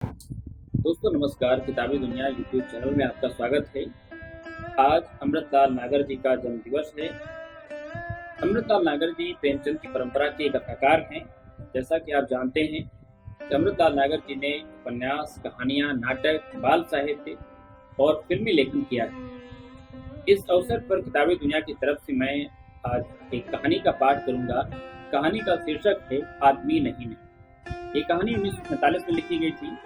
दोस्तों नमस्कार। किताबी दुनिया यूट्यूब चैनल में आपका स्वागत है। आज अमृतलाल नागर जी का जन्म दिवस है। अमृतलाल नागर जी प्रेमचंद की परंपरा के कथाकार हैं। जैसा कि आप जानते हैं कि अमृतलाल नागर जी ने उपन्यास, कहानियां, नाटक, बाल साहित्य और फिल्मी लेखन किया है। इस अवसर पर किताबी दुनिया की तरफ से मैं आज एक कहानी का पाठ करूंगा। कहानी का शीर्षक है आदमी नहीं नहीं। ये कहानी 1945 में लिखी गई थी।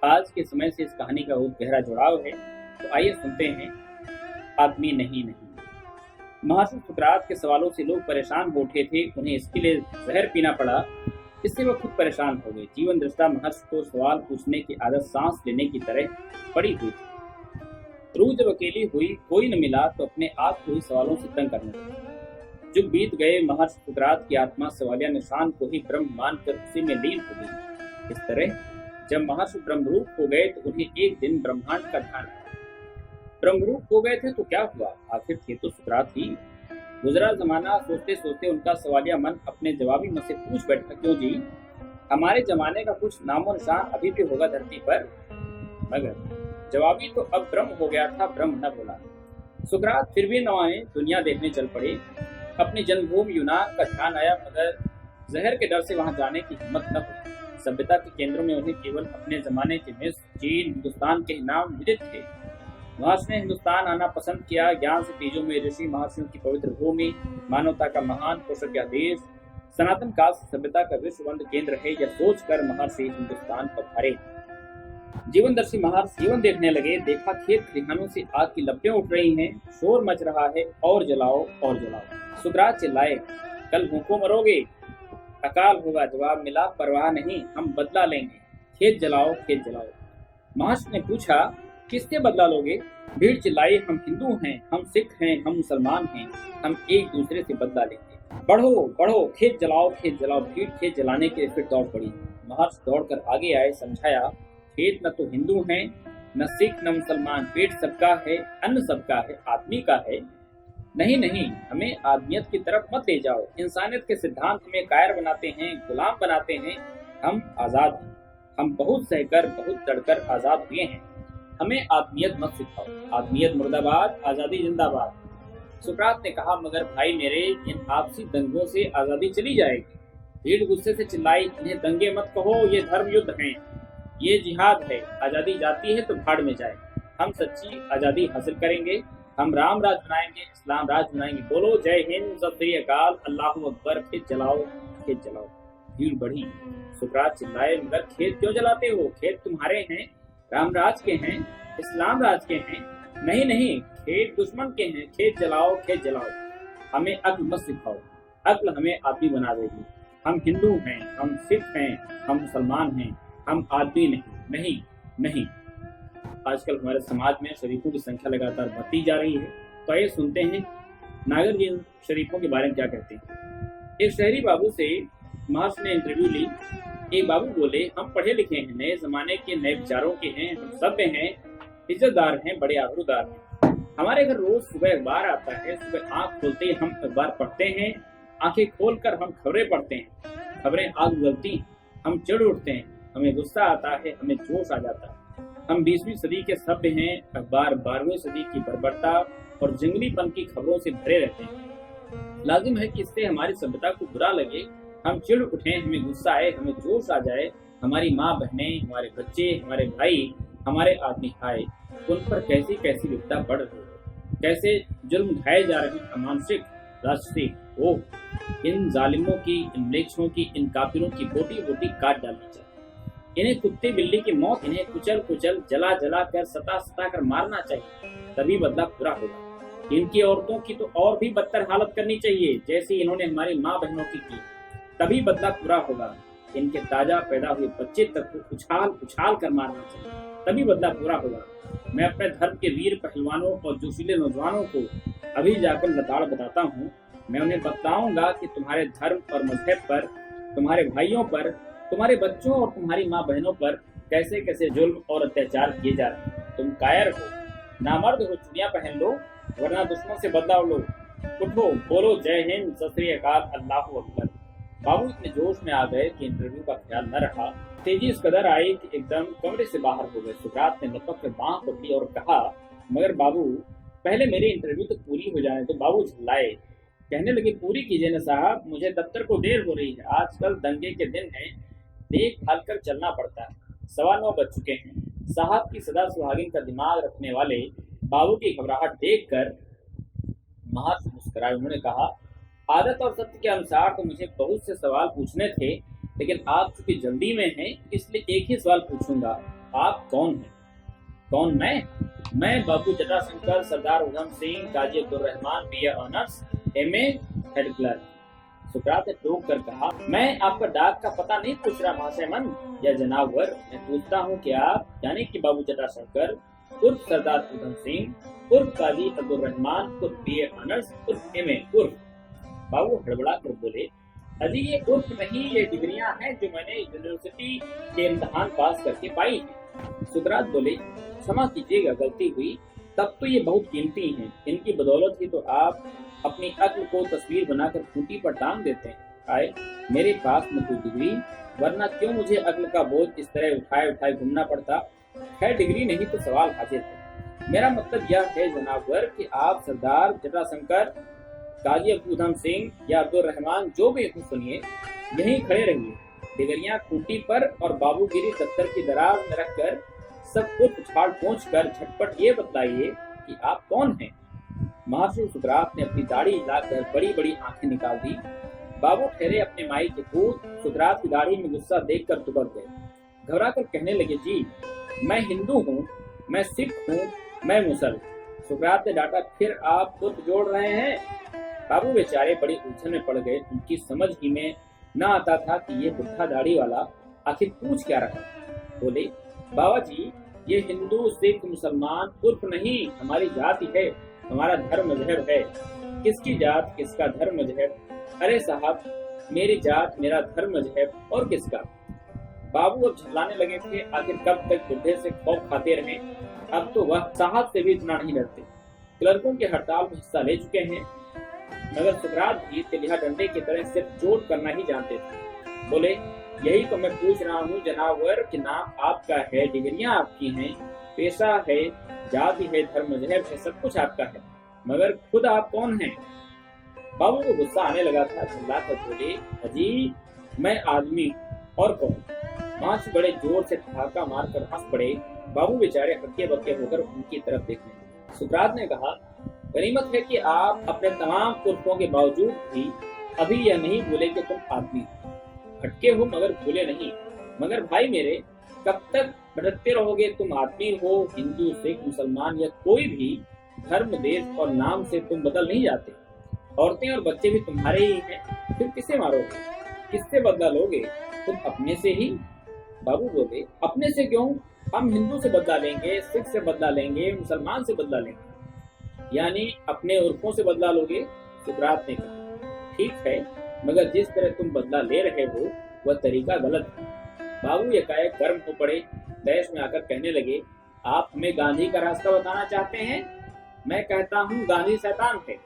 आज के समय से इस कहानी का बहुत गहरा जुड़ाव है। तो आइए सुनते हैं आदमी नहीं नहीं। महर्षि सुकरात के सवालों से लोग परेशान हो उठे थे। उन्हें इसके लिए जहर पीना पड़ा। इससे वो खुद परेशान हो गए। जीवन दृष्टा महर्षि को सवाल पूछने की आदत सांस लेने की तरह पड़ी हुई थी। रूह जब अकेली हुई, कोई न मिला तो अपने आप को ही सवालों से तंग करने लगा। जो बीत गए, महर्षि सुकरात की आत्मा सवालिया निशान को ही ब्रह्म मानकर उसी में लीन हो गई। इस तरह जब महर्षि ब्रह्मरूप हो गए तो उन्हें एक दिन ब्रह्मांड का ध्यान आया। ब्रह्मरूप हो गए थे तो क्या हुआ, आखिर थे तो सुकरात ही। गुजरा जमाना सोचते सोचते उनका सवालिया मन अपने जवाबी मन से पूछ बैठा, क्यों जी, हमारे जमाने का कुछ नामो निशान अभी भी होगा धरती पर? मगर जवाबी तो अब ब्रह्म हो गया था, ब्रह्म न बोला। सुकरात फिर भी न आए, दुनिया देखने चल पड़े। अपनी जन्मभूमि यूनान का ध्यान आया, मगर जहर के डर से वहां जाने की हिम्मत न हुई। सभ्यता के केंद्रों में उन्हें केवल अपने जमाने के मिस्र, चीन, हिंदुस्तान के नाम विदित थे। महर्षि ने हिंदुस्तान आना पसंद किया। ज्ञान से तेजों में ऋषि महर्षियों की पवित्र भूमि, मानवता का महान पोषक देश, सनातन काल से सभ्यता का विश्ववंद केंद्र है, यह सोचकर महर्षि हिंदुस्तान पधारे। जीवनदर्शी महर्षि जीवन देखने लगे। देखा खेत खलिहानों से आग की लपटें उठ रही हैं, शोर मच रहा है, और जलाओ और जलाओ। सुकरात चिल्लाए, कल भूखों मरोगे, अकाल होगा। जवाब मिला, परवाह नहीं, हम बदला लेंगे। खेत जलाओ, खेत जलाओ। महर्षि ने पूछा, किससे बदला लोगे? भीड़ चिल्लाई, हम हिंदू हैं, हम सिख हैं, हम मुसलमान हैं, हम एक दूसरे से बदला लेंगे। बढ़ो बढ़ो, खेत जलाओ, खेत जलाओ। भीड़ खेत जलाने के लिए फिर दौड़ पड़ी। महर्षि दौड़कर आगे आए, समझाया, खेत न तो हिंदू हैं, न सिख, न मुसलमान, पेट सबका है, अन्न सबका है, आदमी का है। नहीं नहीं, हमें आदमियत की तरफ मत ले जाओ। इंसानियत के सिद्धांत हमें कायर बनाते हैं, गुलाम बनाते हैं। हम आजाद हैं। हम बहुत सहकर, बहुत लड़कर आजाद हुए हैं। हमें आदमियत मत सिखाओ। आदमियत मुर्दाबाद, आजादी जिंदाबाद। सुकरात ने कहा, मगर भाई मेरे, इन आपसी दंगों से आजादी चली जाएगी। भीड़ गुस्से से चिल्लाई, इन्हें दंगे मत कहो, ये धर्म युद्ध हैं, ये जिहाद है। आजादी जाती है तो भाड़ में जाए। हम सच्ची आजादी हासिल करेंगे। हम राम राज बनाएंगे, इस्लाम राज बनाएंगे। बोलो जय हिंद, सत श्री अकाल, अल्लाहू अकबर। खेत जलाओ, खेत जलाओ। भीड़ बढ़ी। सुकरात चिल्लाए, मगर खेत क्यों जलाते हो? खेत तुम्हारे हैं, राम राज के हैं, इस्लाम राज के हैं। नहीं नहीं, खेत दुश्मन के हैं। खेत जलाओ, खेत जलाओ। हमें अक्ल मत सिखाओ। अक्ल हमें आदमी बना देगी। हम हिंदू हैं, हम सिख हैं, हम मुसलमान हैं, हम आदमी नहीं। नहीं नहीं। आजकल हमारे समाज में शरीफों की संख्या लगातार बढ़ती जा रही है। तो आइए सुनते हैं नागर जी इन शरीफों के बारे में क्या कहते हैं। एक शहरी बाबू से महर्षि ने इंटरव्यू ली। एक बाबू बोले, हम पढ़े लिखे हैं, नए जमाने के, नए विचारों के हैं, हम सभ्य हैं, इज्जतदार हैं, बड़े आबरूदार हैं। हमारे घर रोज सुबह अखबार आता है। सुबह आंख खोलते ही हम अखबार पढ़ते हैं, आंखें खोलकर हम खबरें पढ़ते हैं। खबरें आग उगलती, हम चिढ़ उठते हैं, हमें गुस्सा आता है, हमें जोश आ जाता है। हम 20वीं सदी के सभ्य हैं। अखबार 12वीं सदी की बर्बरता और जंगलीपन की खबरों से भरे रहते हैं। लाजिम है कि इससे हमारी सभ्यता को बुरा लगे, हम चिढ़ उठें, हमें गुस्सा आए, हमें जोश आ जाए। हमारी माँ बहनें, हमारे बच्चे, हमारे भाई, हमारे आदमी आए, उन पर कैसी कैसी विपदा बढ़ रही है, कैसे जुल्म ढाए जा रहे हैं, अमानुषिक, राजसिक। ओह, इन जालिमों की, इन म्लेच्छों की, इन काफिरों की बोटी बोटी काट डालनी चाहिए। इन्हें कुत्ते बिल्ली की मौत, इन्हें कुचल कुचल, जला जला कर, सता सता कर मारना चाहिए, तभी बदला पूरा होगा। इनकी औरतों की तो और भी बदतर हालत करनी चाहिए, जैसे इन्होंने हमारी माँ बहनों की, तभी बदला पूरा होगा। इनके ताजा पैदा हुए बच्चे तक को उछाल उछाल कर मारना चाहिए, तभी बदला पूरा होगा। मैं अपने धर्म के वीर पहलवानों और जोशीले नौजवानों को अभी जाकर लताड़ बताता हूँ। मैं उन्हें बताऊंगा कि तुम्हारे धर्म और मजहब पर, तुम्हारे भाइयों पर, तुम्हारे बच्चों और तुम्हारी माँ बहनों पर कैसे कैसे जुल्म और अत्याचार किए जा रहे हैं। तुम कायर हो, नामर्द हो, चूड़ियां पहन लो, वरना दुश्मन से बदला लो। उठो, बोलो जय हिंद, सत श्री अकाल, अल्लाहू अकबर। बाबू इतने जोश में आ गए कि इंटरव्यू का ख्याल न रहा। तेजी इस कदर आई कि एकदम कमरे से बाहर हो गए। सुकरात ने लपक कर बांह पकड़ी और कहा, मगर बाबू, पहले मेरी इंटरव्यू तो पूरी हो जाने दो। बाबू झल्लाए, कहने लगे, पूरी कीजिए न साहब, मुझे दफ्तर को देर हो रही है। आजकल दंगे के दिन हैं, देख भाल कर चलना पड़ता है। 9:15 बज चुके हैं। साहब की सदा सुहागिन का दिमाग रखने वाले बाबू की घबराहट देखकर महर्ष मुस्कुराए। उन्होंने कहा, आदत और सत्य के अनुसार तो मुझे बहुत से सवाल पूछने थे, लेकिन आप चूंकि जल्दी में हैं, इसलिए एक ही सवाल पूछूंगा। आप कौन हैं? कौन? मैं बाबू Jatashankar, Sardar Udham Singh, Kazi Abdul Rahman, BA honours, MA, head clerk. सुकरात ने टोक कर कहा, मैं आपका डाक का पता नहीं पूछ रहा महाशयमन या जनाबवर, मैं पूछता हूँ कि आप यानी कि बाबू जटाशंकर उर्फ सरदार उधम सिंह उर्फ काजी अब्दुल रहमान उर्फ BA ऑनर्स उर्फ MA उर्फ। बाबू हड़बड़ा कर बोले, अजी ये उर्फ नहीं, ये डिग्रियां हैं जो मैंने यूनिवर्सिटी के इम्तिहान पास करके पाई हैं। सुकरात बोले, क्षमा कीजिएगा, गलती हुई। तब तो ये बहुत कीमती हैं, इनकी बदौलत ही तो आप अपनी अक्ल को तस्वीर बनाकर खूंटी पर टांग देते हैं। आए, मेरे पास न कोई डिग्री, वरना क्यों मुझे अक्ल का बोझ इस तरह उठाए उठाए घूमना पड़ता। खैर, डिग्री नहीं तो सवाल हाजिर है। मेरा मतलब यह है जनाबवर कि आप सरदार जटाशंकर, काजी उधम सिंह या अब्दुल रहमान जो भी हो, सुनिए, यहीं खड़े रहिए, डिगरियां खूंटी पर और बाबूगिरी दफ्तर की दराज में रखकर सब कुछ उछाल पहुंच कर झटपट ये बतलाइए कि आप कौन हैं। महर्षि सुकरात ने अपनी दाढ़ी हिलाकर बड़ी बड़ी आंखें निकाल दी। बाबू ठहरे अपने माई के पूत। सुकरात की दाढ़ी में गुस्सा देखकर दुबक गए। घबरा कर कहने लगे, जी मैं हिंदू हूँ, मैं सिख हूँ, मैं मुसल। सुकरात ने डांटा, फिर आप तुर्क जोड़ रहे हैं। बाबू बेचारे बड़ी उलझन में पड़ गए। उनकी समझ ही में न आता था कि ये बुढ़ा दाढ़ी वाला आखिर पूछ क्या रहा। बोले, बाबा जी, ये हिंदू सिख मुसलमान उर्फ नहीं, हमारी जाति है, हमारा धर्म मजहब है। किसकी जात, किसका धर्म मजहब? अरे साहब, मेरी जात, मेरा धर्म मजहब और किसका? बाबू अब झल्लाने लगे थे। आखिर कब तक बुढ़े से खौफ खाते रहे। अब तो वह साहब से भी इतना नहीं डरते। क्लर्कों की हड़ताल में हिस्सा ले चुके हैं, मगर सुकरात भी तिलिया डंडे की तरह सिर्फ चोट करना ही जानते थे। बोले, यही तो मैं पूछ रहा हूँ जनावर कि नाम आपका है, डिग्रियां आपकी हैं, पेशा है, जाति है, धर्म मजहब है, सब कुछ आपका है, मगर खुद आप कौन हैं? बाबू को गुस्सा आने लगा था। चिल्ला कर बोले, अजी मैं आदमी और कौन? मांस बड़े जोर से ठहाका मारकर हंस पड़े। बाबू बेचारे हक्के बक्के होकर उनकी तरफ देखने लगे। सुकरात ने कहा, गनीमत है कि आप अपने तमाम तुर्कों के बावजूद भी अभी यह नहीं भूले कि तुम आदमी हो। भटके हो मगर भूले नहीं। मगर भाई मेरे, कब तक भटकते रहोगे? तुम आदमी हो, हिंदू सिख मुसलमान या कोई भी धर्म देश और नाम से तुम बदल नहीं जाते। औरतें और बच्चे भी तुम्हारे ही हैं, फिर किसे मारोगे? किससे बदला लोगे? तुम अपने से ही। बाबू बोले, अपने से क्यों? हम हिंदू से बदला लेंगे, सिख से बदला लेंगे, मुसलमान से बदला लेंगे। यानी अपने उर्फों से बदला लोगे? सुकरात ने कहा, ठीक है, मगर जिस तरह तुम बदला ले रहे हो वह तरीका गलत है। बाबू एकाएक गर्म हो पड़े। बहस में आकर कहने लगे, आप हमें गांधी का रास्ता बताना चाहते हैं? मैं कहता हूँ गांधी शैतान है,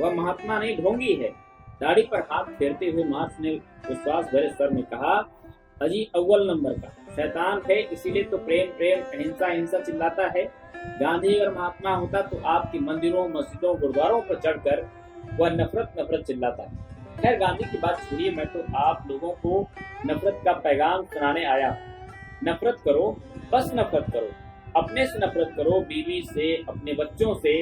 वह महात्मा नहीं, ढोंगी है। दाढ़ी पर हाथ फेरते हुए मार्क्स ने विश्वास भरे स्वर में कहा, अजी अव्वल नंबर का शैतान है, इसीलिए तो प्रेम प्रेम अहिंसा अहिंसा चिल्लाता है। गांधी अगर महात्मा होता तो आपकी मंदिरों मस्जिदों गुरुद्वारों पर चढ़कर वह नफरत नफरत चिल्लाता है। खैर, गांधी की बात छोड़िए, मैं तो आप लोगों को नफरत का पैगाम सुनाने आया। नफरत करो, बस नफरत करो। अपने से नफरत करो, बीवी से, अपने बच्चों से,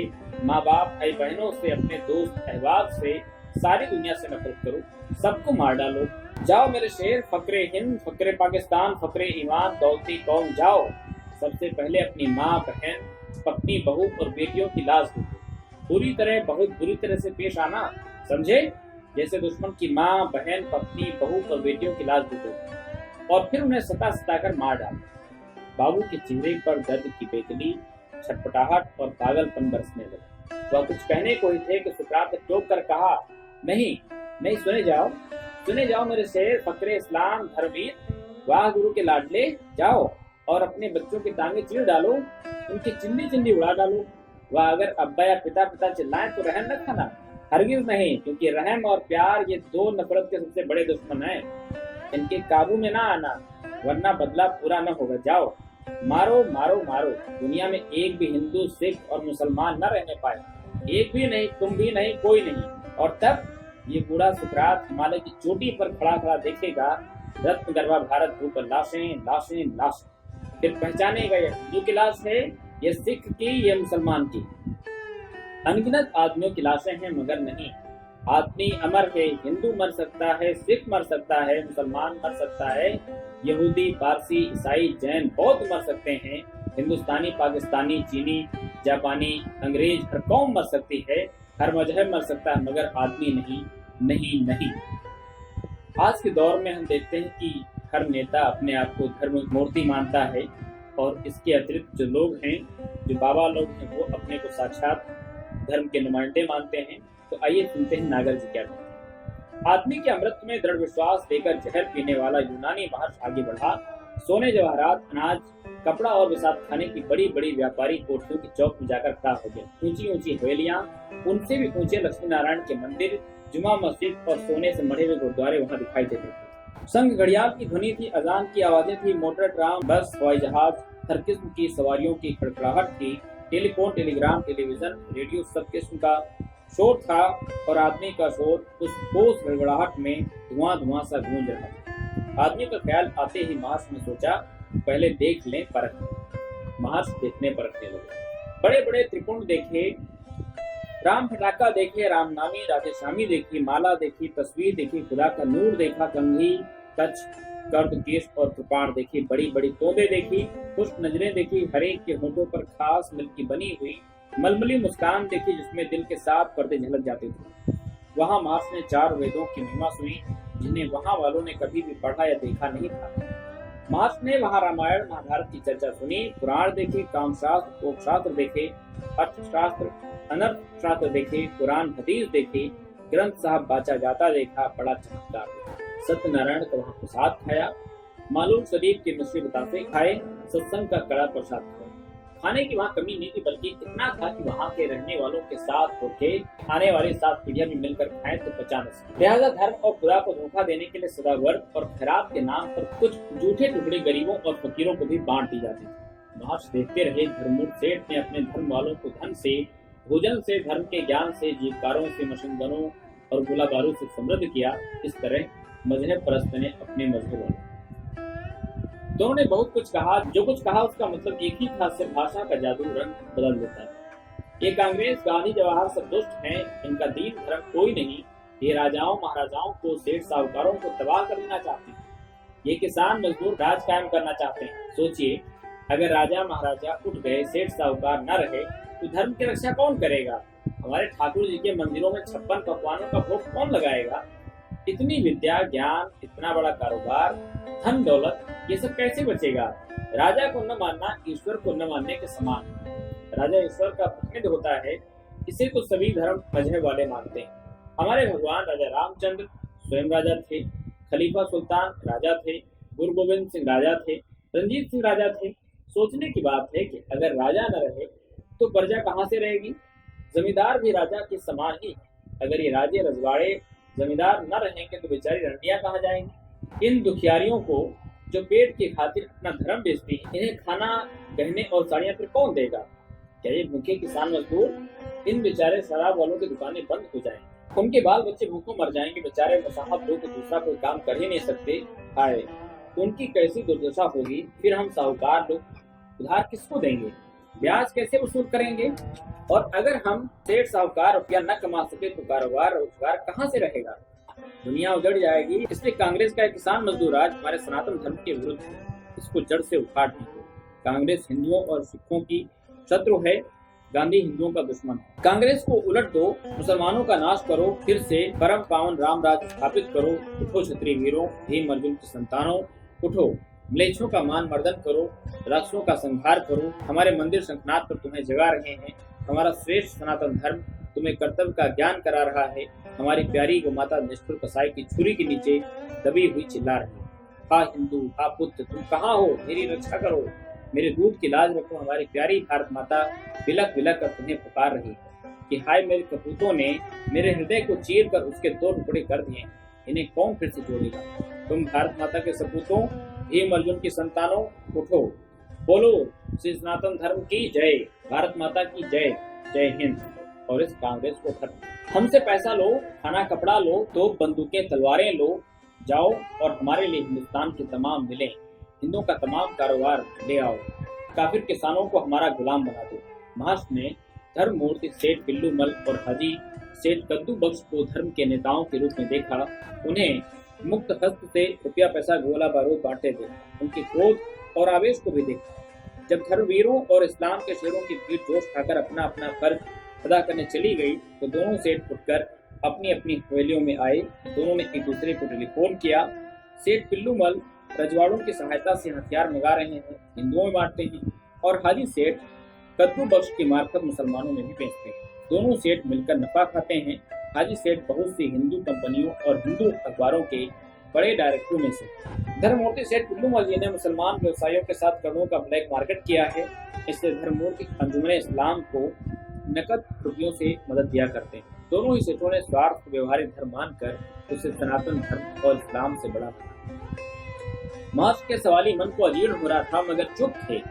माँ बाप भाई बहनों से, अपने दोस्त अहबाब से, सारी दुनिया से नफरत करो, सबको मार डालो। जाओ मेरे शेर, फकरे हिंद, फकरे पाकिस्तान, फकरे ईमान, दौलती कौम, जाओ। सबसे पहले अपनी माँ बहन, पत्नी बहू और बेटियों की लाश दो। बुरी तरह, बहुत बुरी तरह से पेश आना, समझे? जैसे दुश्मन की माँ बहन पत्नी बहू और बेटियों की लाश दो और फिर उन्हें सता सताकर मार डालो। बाबू के चेहरे पर दर्द की बेचैनी, छटपटाहट और पागलपन बरसने लगा। वह कुछ कहने को ही थे कि सुकरात ने टोक कर कहा, नहीं नहीं, सुने जाओ मेरे शेर, फकरे इस्लाम धर्मवीर, वाह गुरु के लाडले, जाओ और अपने बच्चों की टांगे चीर डालो, उनकी चिंदी चिंदी उड़ा डालो। वह अगर अब्बा या पिता पिता चिल्लाएं तो रहन न खाना, हरगिज नहीं, क्योंकि रहम और प्यार ये दो नफरत के सबसे बड़े दुश्मन हैं। इनके काबू में ना आना, वरना बदला पूरा न होगा। जाओ, मारो मारो मारो। दुनिया में एक भी हिंदू, सिख और मुसलमान न रहने पाए। एक भी नहीं, तुम भी नहीं, कोई नहीं। और तब ये बूढ़ा सुकरात हिमालय की चोटी पर खड़ा खड़ा देखेगा, रत्न गर्भा भारत भू पर लाशें लाशें लाशें। फिर पहचानेगा ये हिंदू की लाश है, ये सिख की, ये मुसलमान की। अनगिनत आदमियों की लाशें हैं, मगर नहीं, आदमी अमर है। हिंदू मर सकता है, सिख मर सकता है, मुसलमान मर सकता है, यहूदी, पारसी, ईसाई, जैन, बौद्ध मर सकते हैं। हिंदुस्तानी, पाकिस्तानी, चीनी, जापानी, अंग्रेज, हर कौम मर सकती है, हर मजहब मर सकता है, मगर आदमी नहीं, नहीं, नहीं। आज के दौर में हम देखते हैं कि हर नेता अपने आप को धर्म मूर्ति मानता है, और इसके अतिरिक्त जो लोग हैं, जो बाबा लोग हैं, वो अपने को साक्षात धर्म के नुमाइंदे मानते हैं। तो आइए सुनते हैं नागर जी क्या कहते हैं। आदमी के अमृत में दृढ़ विश्वास देकर जहर पीने वाला यूनानी महर्षि आगे बढ़ा। सोने, जवाहरात, अनाज, कपड़ा और विसाख खाने की बड़ी बड़ी व्यापारी कोठियों की चौक में जाकर खड़ा हो गया। ऊंची ऊंची हवेलियां, उनसे भी ऊंचे लक्ष्मी नारायण के मंदिर, जुमा मस्जिद और सोने से मढ़े हुए गुरुद्वारे वहां दिखाई देते थे। संग घड़ियाल की ध्वनि थी, अजान की आवाजें थी, मोटर, ट्राम, बस, हवाई जहाज, हर किस्म की सवारियों की खड़खड़ाहट थी। टेलीफोन, टेलीग्राम, टेलीविजन, रेडियो, सब किस्म का शोर था, और आदमी का शोर उस ठोस गड़गड़ाहट में धुआं धुआं सा गूंज रहा था। आदमी का ख्याल आते ही महर्षि ने सोचा, पहले देख लें, परख लें। महर्षि देखने परखने लगे। बड़े बड़े त्रिपुंड देखे, राम फटाका देखे, रामनामी, राधे श्यामी देखी, माला देखी, तस्वीर देखी, खुदा का नूर देखा, कंघी, कच्छ, गर्द, केश और कृपाण देखी, बड़ी बड़ी तोंदे देखी, खुश नजरें देखी, हरेक के होठों पर खास मिल की बनी हुई मलमली मुस्कान देखी, जिसमें दिल के साथ पर्दे झलक जाते थे। वहां महर्षि ने 4 वेदों की महिमा सुनी, जिन्हें वहां वालों ने कभी भी पढ़ा या देखा नहीं था। महर्षि ने वहां रामायण महाभारत की चर्चा सुनी, पुराण देखे, कामशास्त्र, उपशास्त्र देखे, अर्थशास्त्र, अनर्थ शास्त्र देखे, कुरान हदीस देखे, ग्रंथ साहब बाचा जाता देखा, बड़ा चमत्कार देखा। सत्यनारायण का वहां प्रसाद खाया, मालूम शरीफ के मिश्री बतासे खाए, सत्संग का कड़ा प्रसाद खाया। खाने की वहाँ कमी नहीं थी, बल्कि इतना था कि वहाँ के रहने वालों के साथ होकर आने वाली 7 पीढ़ियां भी मिलकर खाएं तो पचा न सके। लिहाजा धर्म और खुदा को धोखा देने के लिए सदाव्रत और खैरात के नाम पर कुछ जूठे टुकड़े गरीबों और फकीरों को भी बांट दी जाती थी। महर्षि देखते रहे। धर्ममूर्त सेठ ने अपने धर्म वालों को धन से, भोजन से, धर्म के ज्ञान से, जीवकारों से, मशीनगनों और गोला बारूद से समृद्ध किया। इस तरह मजहब परस्त ने अपने मजहब वाले। दोनों ने बहुत कुछ कहा, जो कुछ कहा उसका मतलब एक ही था, सिर्फ भाषा का जादू रंग बदल देता है। ये कांग्रेस, गांधी, जवाहर सब दुष्ट हैं, इनका दीन धर्म कोई नहीं। ये राजाओं महाराजाओं को, सेठ साहूकारों को तबाह कर देना चाहते हैं। ये किसान मजदूर राज कायम करना चाहते हैं। सोचिए, अगर राजा महाराजा उठ गए, सेठ साहूकार न रहे, तो धर्म की रक्षा कौन करेगा? हमारे ठाकुर जी के मंदिरों में 56 पकवानों का भोग कौन लगाएगा? इतनी विद्या, ज्ञान, इतना बड़ा कारोबार, धन दौलत, ये सब कैसे बचेगा? राजा को न मानना ईश्वर को न मानने के समान है। राजा ईश्वर का प्रतिनिधि होता है, इसे तो सभी धर्म मजहब वाले मानते हैं। हमारे भगवान राजा रामचंद्र स्वयं राजा थे, खलीफा सुल्तान राजा थे, गुरु गोविंद सिंह राजा थे, रंजीत सिंह राजा थे। सोचने की बात है कि अगर राजा न रहे तो प्रजा कहाँ से रहेगी? जमींदार भी राजा के समान ही। अगर ये राजे रजवाड़े जमींदार न रहेंगे तो बेचारी रंडियां कहाँ जाएंगी? इन दुखियारियों को जो पेट की खातिर अपना धर्म बेचती है, इन्हें खाना, गहने और साड़ियां फिर कौन देगा? क्या ये भूखे किसान मजदूर? इन बेचारे शराब वालों की दुकानें बंद हो जाएंगी, उनके बाल बच्चे भूखों मर जाएंगे। बेचारे मुसाफिर लोग दूसरा कोई काम कर ही नहीं सकते। हाय, उनकी कैसी दुर्दशा होगी। फिर हम साहूकार लोग उधार किसको देंगे? ब्याज कैसे वसूल करेंगे? और अगर हम सेठ साहूकार रुपया न कमा सके तो कारोबार रोजगार कहाँ से रहेगा? दुनिया उजड़ जाएगी। इसलिए कांग्रेस का एक किसान मजदूर राज हमारे सनातन धर्म के विरुद्ध है। इसको जड़ से उखाड़ दीजिए। कांग्रेस हिंदुओं और सिखों की शत्रु है, गांधी हिंदुओं का दुश्मन है। कांग्रेस को उलट दो, मुसलमानों का नाश करो, फिर से परम पावन राम राज्य स्थापित करो। उठो क्षत्रिय वीरों, भीम अर्जुन की संतानों, उठो। म्लेच्छों का मान मर्दन करो, राक्षसों का संहार करो। हमारे मंदिर शंखनाद पर तुम्हें जगा रहे हैं। हमारा श्रेष्ठ सनातन धर्म तुम्हें कर्तव्य का ज्ञान करा रहा है। हमारी प्यारी गौ माता निष्ठुर कसाई की छुरी के नीचे दबी हुई चिल्ला रही है, हा हिंदू, हा पुत्र, तुम कहाँ हो? मेरी रक्षा करो, मेरे दूध की लाज रखो। हमारी प्यारी भारत माता बिलक बिलक कर तुम्हें पुकार रही है। कि हाय मेरे कपूतों ने मेरे हृदय को चीर कर उसके 2 टुकड़े कर दिए, इन्हें कौन फिर से जोड़ेगा। तुम भारत माता के सपूतों, भीम अर्जुन की संतानों, उठो, बोलो श्री सनातन धर्म की जय, भारत माता की जय, जय हिंद। और इस कांग्रेस को खत्म। हमसे पैसा लो, खाना कपड़ा लो, तो बंदूकें तलवारें लो, जाओ और हमारे लिए हिंदुस्तान के तमाम मिले, हिंदुओं का तमाम कारोबार ले आओ, काफिर किसानों को हमारा गुलाम बना दो। महाराष्ट्र ने धर्म मूर्ति सेठ पिल्लूमल और हाजी सेठ कद्दू बख्श को धर्म के नेताओं के रूप में देखा। उन्हें मुक्त हस्त से रुपया पैसा गोला बारूद बांटते थे। उनके क्रोध और आवेश को भी देखा। जब धर्मवीरों और इस्लाम के शेरों की भीड़ जोश खाकर अपना अपना फर्ज अदा करने चली गई तो दोनों सेठ उठकर अपनी अपनी हवेलियों में आए। दोनों ने एक दूसरे को टेलीफोन किया। सेठ पिल्लूमल रजवाड़ों की सहायता से हथियार मंगा रहे हैं, हिंदुओं में बांटते हैं, और हाजी सेठ कद्दू बख्श की मार्फत मुसलमानों में भी बेचते हैं। दोनों सेठ मिलकर नफा खाते हैं। हाजी सेठ बहुत सी हिंदू कंपनियों और हिंदू अखबारों के बड़े डायरेक्टरों में से। धर्ममूर्ति सेठ पिल्लूमल जी ने मुसलमान व्यवसायियों के साथ करोड़ों का ब्लैक मार्केट किया है। इससे धर्ममूर्ति अंजुमन इस्लाम को नकद रुपयों से मदद दिया करते हैं। दोनों ही सेठों ने स्वार्थ को व्यवहारिक धर्म मानकर उसे सनातन धर्म और इस्लाम से बड़ा महाराष्ट्र के सवाली मन को अजीर्ण हो रहा था, मगर चुप थे।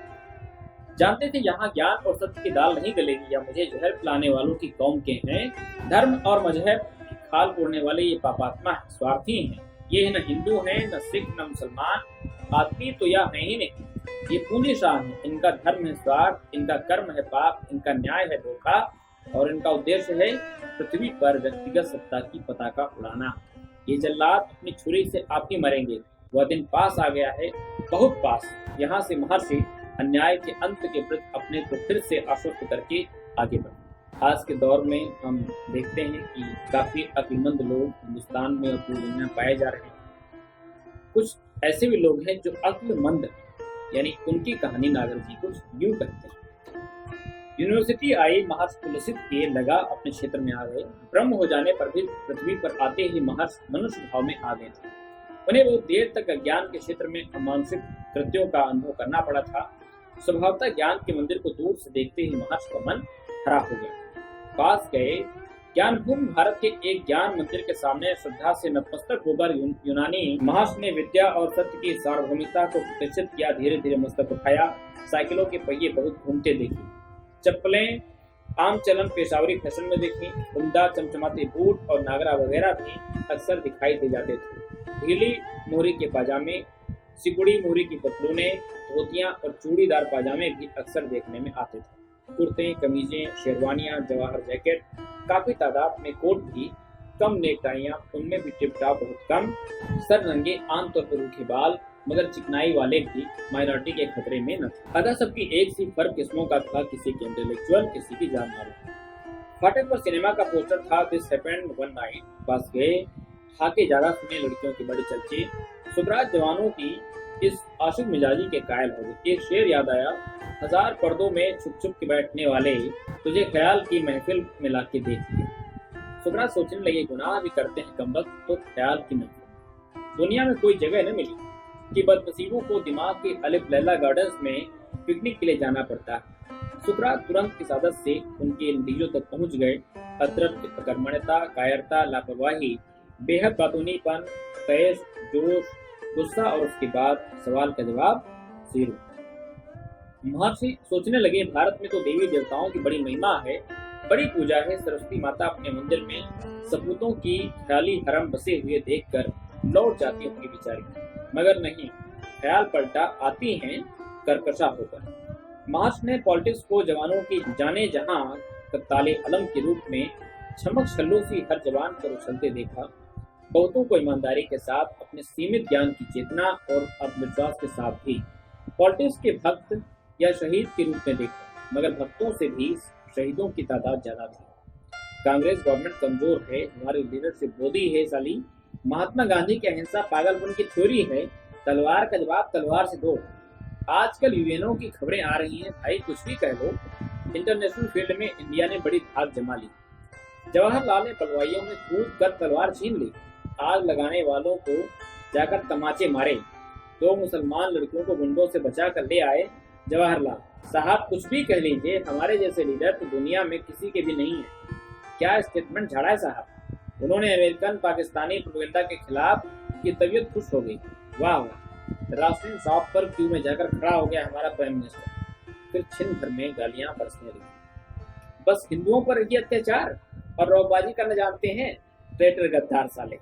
जानते थे यहाँ ज्ञान और सत्य की दाल नहीं गलेगी, या मुझे जहर पिलाने वालों की कौम के हैं। धर्म और मजहब की खाल उड़ने वाले ये पापात्मा है, स्वार्थी हैं। ये न हिंदू हैं, न सिख, न मुसलमान। आदमी तो यह है ही नहीं, ये पूंजी शाह है। इनका धर्म है स्वार्थ, इनका कर्म है पाप, इनका न्याय है धोखा, और इनका उद्देश्य है पृथ्वी पर व्यक्तिगत सत्ता की पताका उड़ाना। ये जल्लाद अपनी छुरी से आप ही मरेंगे। वह दिन पास आ गया है, बहुत पास। यहाँ से महर्षि अन्याय के अंत के प्रति अपने को फिर से आश्वस्त करके आगे बढ़े। आज के दौर में हम देखते हैं कि काफी अक्लमंद लोग हिंदुस्तान में और पूरी दुनिया में पाए जा रहे हैं। कुछ ऐसे भी लोग हैं जो अक्लमंद हैं, यानी उनकी कहानी नागर जी कुछ यूं कहते हैं। यूनिवर्सिटी आई, महर्षि तुलसित किए, लगा अपने क्षेत्र में आ गए। ब्रह्म हो जाने पर भी पृथ्वी पर आते ही महर्षि मनुष्य भाव में आ गए थे। उन्हें बहुत देर तक अज्ञान के क्षेत्र में अमानुषिक कृत्यों का अनुभव करना पड़ा था। स्वभावतः ज्ञान के मंदिर को दूर से देखते ही महर्षि का मन खराब हो गया। पास गए। ज्ञान भूमि भारत के एक ज्ञान मंदिर के सामने श्रद्धा से नतमस्तक होकर यूनानी महर्षि ने विद्या और सत्य की सार्वभौमिकता को प्रतिष्ठित किया। धीरे धीरे मस्तक उठाया। साइकिलों के पहिए बहुत घूमते देखे। चप्पलें आम चलन पेशावरी फैशन में देखी। उम्दा चमचमाते बूट और नागरा वगैरह भी अक्सर दिखाई दे जाते थे। ढीली मोहरी के पाजामे, सिकुड़ी मोहरी की पतलूनें, धोतियां और चूड़ीदार पाजामे भी अक्सर देखने में आते थे। कुर्ते, कमीजें, शेरवानियां, जवाहर जैकेट, काफी तादाद में कोट भी, कम नेकटाइयां, उनमें भी टिप टॉप बहुत कम, सर रंगे, आमतौर पर रूखे बाल, मगर चिकनाई वाले भी माइनॉरिटी के खतरे में न थे। अदा सबकी एक सी फर्क किस्मों का था, किसी की इंटेलेक्चुअल, किसी की जान मालूम। फाटक पर सिनेमा का पोस्टर था, दिस हैपेंड वन नाइट। पास गए, हाके ज्यादा सुने, लड़कियों की बड़ी चर्चे। सुबराज जवानों की इस आशिक मिजाजी के कायल हो गए। एक शेर याद आया, हजार पर्दों में छुप छुप के बैठने वाले, तुझे ख्याल की महफिल में लाके देख लिया। सुबराज सोचने लगे, गुनाह भी करते हैं कमबख्त, तो ख्याल की महफिल। दुनिया में कोई जगह न मिली कि बदनसीबों को दिमाग के अलिफ लैला गार्डन्स में पिकनिक के लिए जाना पड़ता है। सुबराज तुरंत इस आदत से उनके नतीजों तक पहुंच गए। अतरत, अकर्मण्यता, कायरता, लापरवाही, बेहद बातूनीपन, तैश, जोश, गुस्सा, और उसके बाद सवाल का जवाब जीरो। महर्षि सोचने लगे, भारत में तो देवी देवताओं की बड़ी महिमा है, बड़ी पूजा है। सरस्वती माता अपने मंदिर में सपूतों की ख्याली हरम बसे हुए देखकर लौट जाती होंगी बेचारी, मगर नहीं, ख्याल पलटा, आती हैं करकशा होकर। महर्षि ने पॉलिटिक्स को जवानों की जाने जहां तत्ताले अलम के रूप में छमक छल्लों सी हर जवान पर उछलते देखा। बहुतों को ईमानदारी के साथ, अपने सीमित ज्ञान की चेतना और आत्मविश्वास के साथ भी पॉलिटिक्स के भक्त या शहीद के रूप में देखा, मगर भक्तों से भी शहीदों की तादाद ज्यादा थी। कांग्रेस गवर्नमेंट कमजोर है, हमारी लीडरशिप बोधी है साली। महात्मा गांधी की अहिंसा पागलपन की थ्योरी है, तलवार का जवाब तलवार से दो। आजकल यूएनओ की खबरें आ रही हैं, भाई कुछ भी कह लो, इंटरनेशनल फील्ड में इंडिया ने बड़ी धाक जमा ली। जवाहरलाल ने पलवाइयों में कूद कर तलवार छीन ली। आग लगाने वालों को जाकर तमाचे मारे। 2 मुसलमान लड़कियों को गुंडों से बचा कर ले आए। जवाहरलाल साहब कुछ भी कह लीजिए, हमारे जैसे लीडर तो दुनिया में किसी के भी नहीं है। क्या स्टेटमेंट झाड़ा है साहब। उन्होंने अमेरिकन पाकिस्तानी प्रोपेगेंडा के खिलाफ की तबीयत खुश हो गई। वाह वाह, राशन शॉप पर क्यू में जाकर खड़ा हो गया हमारा प्राइम मिनिस्टर। फिर छिन भर में गालियां बरसने लगी। बस हिंदुओं पर ये अत्याचार और रौबाजी करना जानते हैं, ट्रेटर गद्दार साले।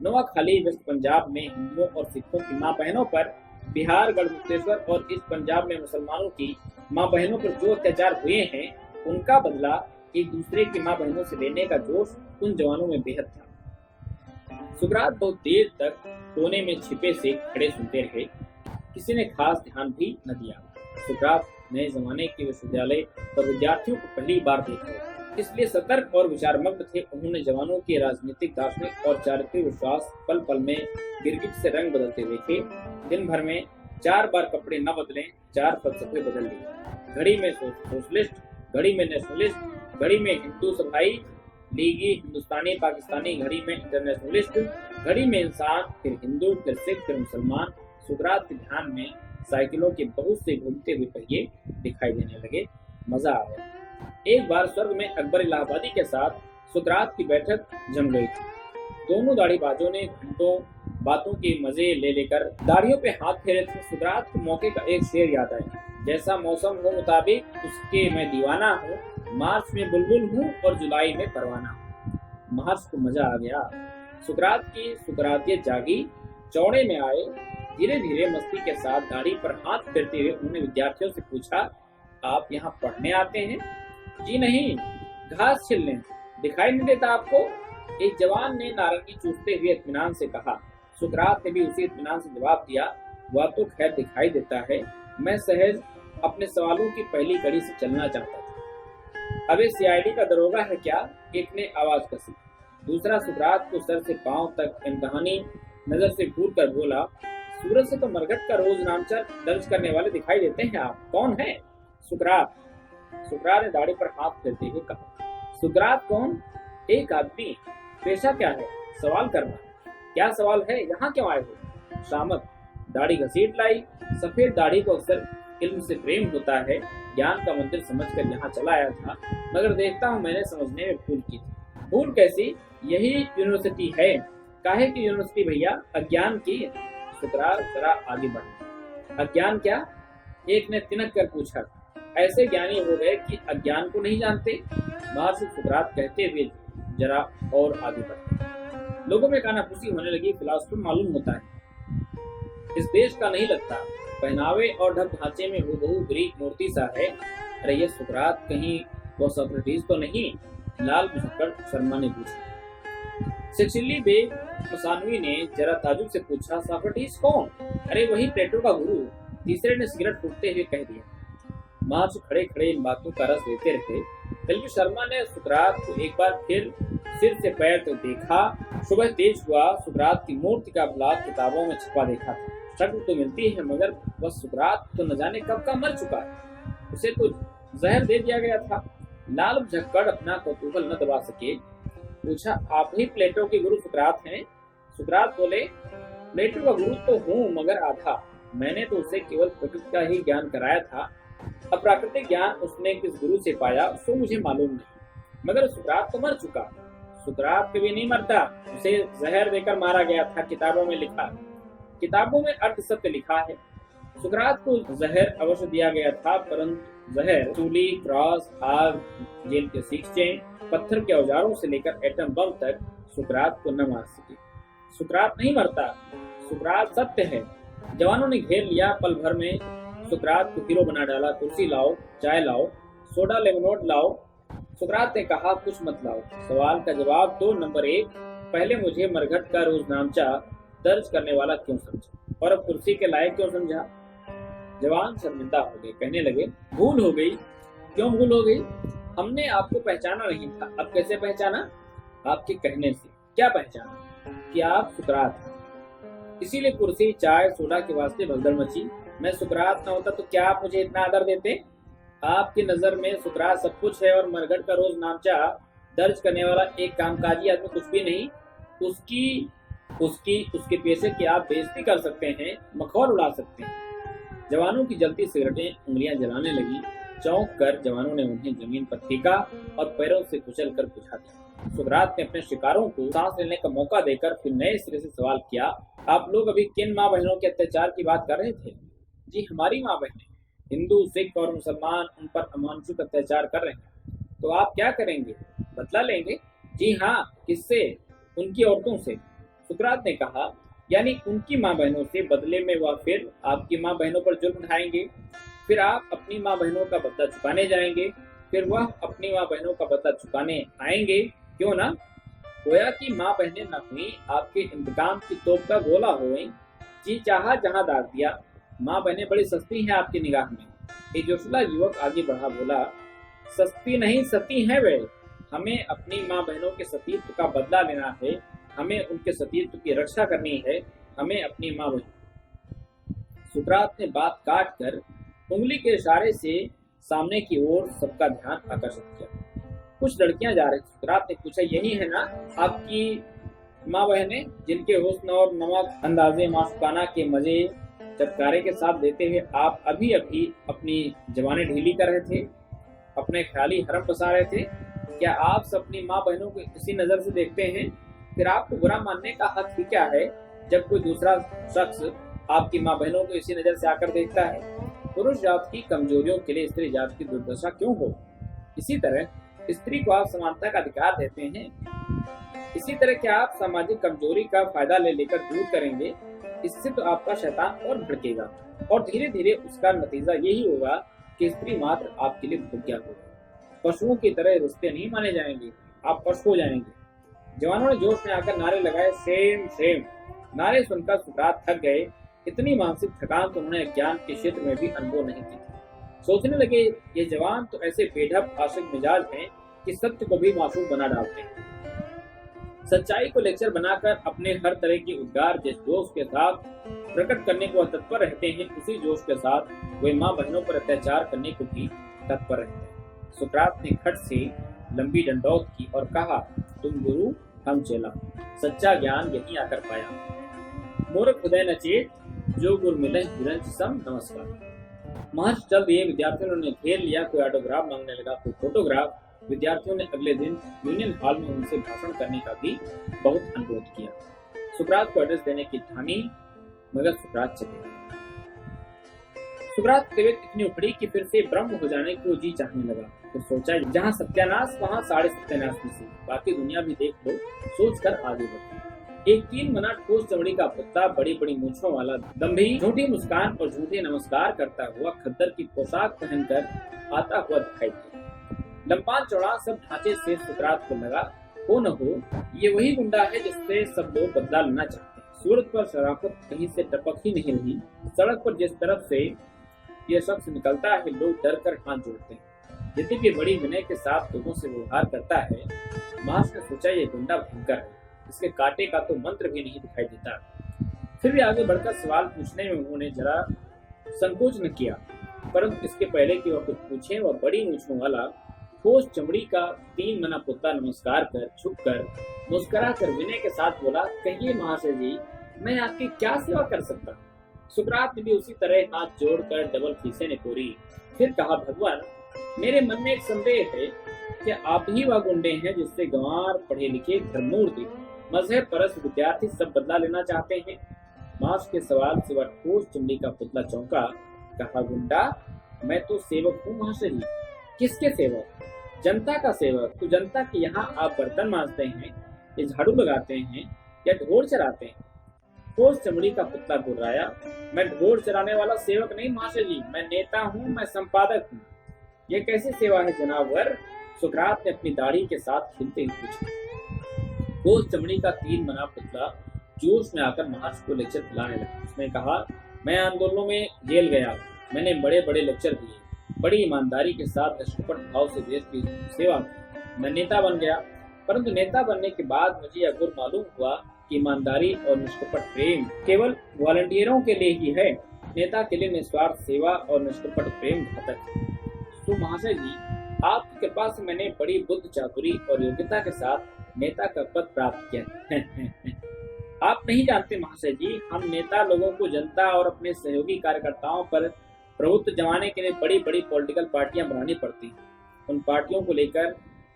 नोआखाली वेस्ट पंजाब में हिंदुओं और सिखों की मां बहनों पर, बिहार गढ़मुक्तेश्वर और ईस्ट पंजाब में मुसलमानों की मां बहनों पर जो अत्याचार हुए हैं, उनका बदला एक दूसरे की मां बहनों से लेने का जोश उन जवानों में बेहद था। सुकरात बहुत देर तक कोने में छिपे से खड़े सुनते रहे। किसी ने खास ध्यान भी न दिया। सुकरात नए जमाने के विश्वविद्यालय और विद्यार्थियों को पहली बार देख रहे, इसलिए सतर्क और विचारमग्न थे। उन्होंने जवानों के राजनीतिक, दार्शनिक और चारित्रिक विश्वास पल पल में गिरगिट से रंग बदलते देखे। दिन भर में 4 बार कपड़े न बदलें, 4 फलसफे बदल लिए। घड़ी में सोशलिस्ट, घड़ी में नेशनलिस्ट, घड़ी में हिंदू सभाई लीगी, हिंदुस्तानी पाकिस्तानी, घड़ी में इंटरनेशनलिस्ट, घड़ी में इंसान, फिर हिंदू, फिर सिख, फिर मुसलमान। सुकरात के ध्यान में साइकिलों के बहुत से घूमते हुए पहिए दिखाई देने लगे। मजा आ गया। एक बार स्वर्ग में अकबर इलाहाबादी के साथ सुकरात की बैठक जम गई थी। दोनों दाढ़ीबाजों ने घंटों बातों के मजे ले लेकर दाढ़ियों पे हाथ फेरे थे। सुकरात को मौके का एक शेर याद आया, जैसा मौसम हो मुताबिक उसके मैं दीवाना हूँ, मार्च में बुलबुल हूँ और जुलाई में परवाना हूँ। मार्च को मजा आ गया। सुकरात की सुकरातियत जागी, चौड़े में आए। धीरे धीरे मस्ती के साथ दाढ़ी पर हाथ फेरते हुए उन्होंने विद्यार्थियों से पूछा, आप यहाँ पढ़ने आते हैं? जी नहीं, घास छिलने। दिखाई नहीं देता आपको? एक जवान ने नारंगी चूसते हुए इत्मीनान से कहा। सुकरात ने भी उसी इत्मीनान से जवाब दिया, वह तो खैर दिखाई देता है, मैं सहज अपने सवालों की पहली कड़ी से चलना चाहता था। अबे सीआईडी का दरोगा है क्या? एक ने आवाज कसी। दूसरा सुकरात को सर से पांव तक इम्तिहानी नजर से घूर कर बोला, सूरज से तो मरघट का रोज नामचर दर्ज करने वाले दिखाई देते हैं, आप कौन है? सुकरात। सुकरात ने दाढ़ी पर हाथ फेरते हुए कहा। सुकरात कौन? एक आदमी। पेशा क्या है? सवाल करना। क्या सवाल है? यहाँ क्यों आए हो? शामत। दाढ़ी घसीट लाई। सफेद दाढ़ी को अक्सर इल्म से प्रेम होता है, ज्ञान का मंदिर समझकर यहाँ चला आया था, मगर देखता हूँ मैंने समझने में भूल की थी। भूल कैसी? यही यूनिवर्सिटी है। काहे की यूनिवर्सिटी भैया? अज्ञान की। सुकरात जरा आगे बढ़ा। अज्ञान क्या? एक ने तिनक कर पूछा। ऐसे ज्ञानी हो गए कि अज्ञान को नहीं जानते? बाहर से सुकरात कहते हुए जरा और आगे बढ़े। लोगों में कानाफूसी होने लगी। फिलॉसफर मालूम होता है इस देश का नहीं लगता, पहनावे और ढक ढांचे में हूबहू ग्रीक मूर्ति सा है। अरे ये सुकरात कहीं वो सोक्रेटिस तो नहीं? लाल झुककर शर्मा ने पूछा। सिक्सिली बेग मुसानवी ने जरा ताजुब से पूछा, सोक्रेटिस कौन? अरे वही प्लेटो का गुरु। तीसरे ने सिगरेट फूकते हुए कह दिया। मार्च खड़े खड़े इन बातों का रस लेते रहे। कलवी शर्मा ने सुकरात को एक बार फिर सिर से पैर तक देखा। सुबह तेज हुआ। सुकरात की मूर्ति का ब्लाक किताबों में छपा देखा था। शक्ल तो मिलती है, मगर वह सुकरात तो न जाने कब का मर चुका है। उसे तो जहर दे दिया गया था। लाल झक्कड़ अपना कौतूहल न दबा सके। पूछा, आप ही प्लेटो के गुरु सुकरात हैं? सुकरात बोले, प्लेटो का गुरु तो हूँ, मगर आधा। मैंने तो उसे केवल प्रकृति का ही ज्ञान कराया था। अप्राकृतिक ज्ञान उसने किस गुरु से पाया सो मुझे मालूम नहीं, मगर सुकरात तो मर चुका। सुकरात कभी नहीं मरता, उसे जहर देकर मारा गया था। किताबों में लिखा, किताबों में अर्थ सत्य लिखा है। सुकरात को जहर अवश्य दिया गया था, परंतु जहर चूली, क्रॉस, आग, जेल के सीखचे, पत्थर के औजारों से लेकर एटम बम तक सुकरात को न मार सके। सुकरात नहीं मरता, सुकरात सत्य है। जवानों ने घेर लिया। पल भर में सुकरात को हीरो बना डाला। कुर्सी लाओ, चाय लाओ, सोडा लेमनोड लाओ। सुकरात ने कहा, कुछ मत लाओ, सवाल का जवाब दो। नंबर 1, पहले मुझे मरघट का रोजनामचा दर्ज करने वाला क्यों समझा, और अब कुर्सी के लायक क्यों समझा? जवान शर्मिंदा हो गए। कहने लगे, भूल हो गई। क्यों भूल हो गई? हमने आपको पहचाना नहीं था। अब कैसे पहचाना? आपके कहने से। क्या पहचाना? कि आप सुकरात हैं। इसीलिए कुर्सी, चाय, सोडा के वास्ते भगदड़ मची। मैं सुकरात न होता तो क्या आप मुझे इतना आदर देते? आपकी नजर में सुकरात सब कुछ है और मरघट का रोज नामचा दर्ज करने वाला एक कामकाजी आदमी कुछ भी नहीं। उसके पेशे की आप बेइज्जती कर सकते हैं, मखौल उड़ा सकते हैं। जवानों की जलती सिगरेटें उंगलियां जलाने लगी। चौंक कर जवानों ने उन्हें जमीन पर फेंका और पैरों से कुचल कर बुझा दिया। सुकरात ने अपने शिकारों को सांस लेने का मौका देकर फिर नए सिरे से सवाल किया, आप लोग अभी किन माँ बहनों के अत्याचार की बात कर रहे थे? जी हमारी माँ बहनें, हिंदू, सिख और मुसलमान उन पर अमानुषिक अत्याचार कर रहे हैं। तो आप क्या करेंगे? बदला लेंगे? जी हाँ, किससे? उनकी औरतों से। सुकरात ने कहा, यानी उनकी माँ बहनों से बदले में वह फिर आपकी माँ बहनों पर जुल्म ढाएंगे, फिर आप अपनी माँ बहनों का बदला चुकाने जाएंगे, फिर वह अपनी माँ बहनों का बदला चुकाने आएंगे, क्यों ना? गोया की माँ बहनें न हुई, आपके इंतकाम की तोप का गोला हो गई। जी चाहा जहां दाग दिया। माँ बहनें बड़ी सस्ती हैं आपकी निगाह में। एक जोशीला युवक आगे बढ़ा बोला, सस्ती नहीं सती हैं वे। हमें अपनी माँ बहनों के सतीत्व का बदला लेना है, हमें उनके सतीत्व की रक्षा करनी है, हमें अपनी माँ बहन। सुकरात ने बात काट कर उंगली के इशारे से सामने की ओर सबका ध्यान आकर्षित किया। कुछ लड़कियां जा रही। सुकरात ने पूछा, यही है ना आपकी माँ बहनें जिनके हुस्न और नमक अंदाजे माशुकाना के मजे चटकारे के साथ देते हुए आप अभी अभी अपनी जवानी ढीली कर रहे थे, अपने ख्याली हरम बसा रहे थे? क्या आप सब अपनी माँ बहनों को इसी नजर से देखते हैं? फिर आपको बुरा मानने का हक ही क्या है जब कोई दूसरा शख्स आपकी माँ बहनों को इसी नजर से आकर देखता है? पुरुष जात की कमजोरियों के लिए स्त्री जात की दुर्दशा क्यों हो? इसी तरह स्त्री को आप समानता का अधिकार देते हैं, इसी तरह क्या आप सामाजिक कमजोरी का फायदा ले लेकर दूर करेंगे? इससे तो आपका शैतान और भड़केगा और धीरे धीरे उसका नतीजा यही होगा कि स्त्री मात्र आपके लिए भोग्या होगी। पशुओं की तरह रिश्ते नहीं माने जाएंगे, आप पशु हो जाएंगे। जवानों ने जोश में आकर नारे लगाए, सेम सेम। नारे सुनकर सुकरात थक गए। इतनी मानसिक थकान तो उन्होंने ज्ञान के क्षेत्र में भी अनुभव नहीं की थी। सोचने लगे, ये जवान तो ऐसे बेढप आशिक मिजाज हैं कि सत्य को भी मासूम बना डालते हैं। सच्चाई को लेक्चर बनाकर अपने हर तरह की उद्गार जिस जोश के साथ प्रकट करने को तत्पर रहते हैं, उसी जोश के साथ वे माँ बहनों पर अत्याचार करने को भी तत्पर रहते हैं। सुकरात ने खट से लंबी डंडौत की और कहा, तुम गुरु हम चेला, सच्चा ज्ञान यहीं आकर पाया। मूर्ख उदय नचेत, जो गुरु मिले गुरंच सम नमस्कार। महर्षि चल दिए। विद्यार्थियों ने घेर लिया। कोई ऑटोग्राफ मांगने लगा, कोई फोटोग्राफ। विद्यार्थियों ने अगले दिन यूनियन हॉल में उनसे भाषण करने का भी बहुत अनुरोध किया। सुकरात को एड्रेस देने की ठानी, मगर सुकरात चले गए। सुकरात की तबीयत इतनी उखड़ी कि फिर से ब्रह्म हो जाने को जी चाहने लगा। फिर सोचा, जहाँ सत्यानाश वहाँ साढ़े सत्यानाश में से बाकी दुनिया भी देख लो, सोचकर आगे बढ़ा। एक 3 मना ठोस चमड़ी का पुत्ता, बड़ी बड़ी मूंछों वाला, दंभी, झूठी मुस्कान और झूठे नमस्कार करता हुआ खद्दर की पोशाक पहनकर आता हुआ दिखाई दिया। लंबा चौड़ा सब ढांचे से सुकरात को लगा, हो न हो ये वही गुंडा है जिससे सब लोग बदला लेना चाहते हैं। सूरत पर शराफत कहीं से टपक ही नहीं रही। सड़क पर जिस तरफ से यह शख्स निकलता है, लोग डर कर हाथ जोड़ते हैं। यद्यपि बड़ी विनय के साथ लोगों से व्यवहार करता है, महर्षि ने सोचा ये गुंडा भयंकर है, इसके कांटे का तो मंत्र भी नहीं दिखाई देता। फिर भी आगे बढ़कर सवाल पूछने में उन्होंने जरा संकोच न किया, परंतु इसके पहले कि वह कुछ पूछे, वह बड़ी मूंछों वाला ठोस चमड़ी का 3 मना पुत्ता नमस्कार कर, झुककर, मुस्कुरा कर विनय के साथ बोला, कहिए महाशय जी, मैं आपकी क्या सेवा कर सकता हूँ? सुकरात ने भी उसी तरह हाथ जोड़कर डबल फीसे ने तोड़ी। फिर कहा, भगवान, मेरे मन में एक संदेह है कि आप ही वह गुंडे हैं जिससे गंवार, पढ़े लिखे, धर्ममूर्ति, मजहब परस्त विद्यार्थी सब बदला लेना चाहते हैं। मास के सवाल से वह ठोस चमड़ी का पुतला चौंका। कहा, गुंडा, मैं तो सेवक हूँ महाशय जी। किसके सेवक? जनता का सेवक। तो जनता के यहाँ आप बर्तन मांजते हैं या झाड़ू लगाते हैं या ढोर चराते हैं? ठोस चमड़ी का पुतला गुर्राया, मैं ढोर चराने वाला सेवक नहीं महाशय जी, मैं नेता हूँ, मैं संपादक हूँ। ये कैसी सेवा है जनाबवर? सुकरात ने अपनी दाढ़ी के साथ खिलते हुए पूछा। ठोस चमड़ी का 3 मना पुतला जोश में आकर महर्षि को लेक्चर दिलाने लगा। उसने कहा, मैं आंदोलनों में जेल गया, मैंने बड़े बड़े लेक्चर दिए, बड़ी ईमानदारी के साथ निष्कपट भाव से देश की सेवा की। मैं नेता बन गया, परंतु नेता बनने के बाद मुझे यह गुर मालूम हुआ कि ईमानदारी और निष्कपट प्रेम केवल वॉलंटियरों के लिए ही है। नेता के लिए निस्वार्थ सेवा और निष्कपट प्रेम घातक है। तो महाशय जी, आपकी कृपा से मैंने बड़ी बुद्ध चातुरी और योग्यता के साथ नेता का पद प्राप्त किया। आप नहीं जानते महाशय जी, हम नेता लोगों को जनता और अपने सहयोगी कार्यकर्ताओं पर प्रभुत्व जमाने के लिए बड़ी बड़ी पॉलिटिकल पार्टियां बनानी पड़ती हैं। उन पार्टियों को लेकर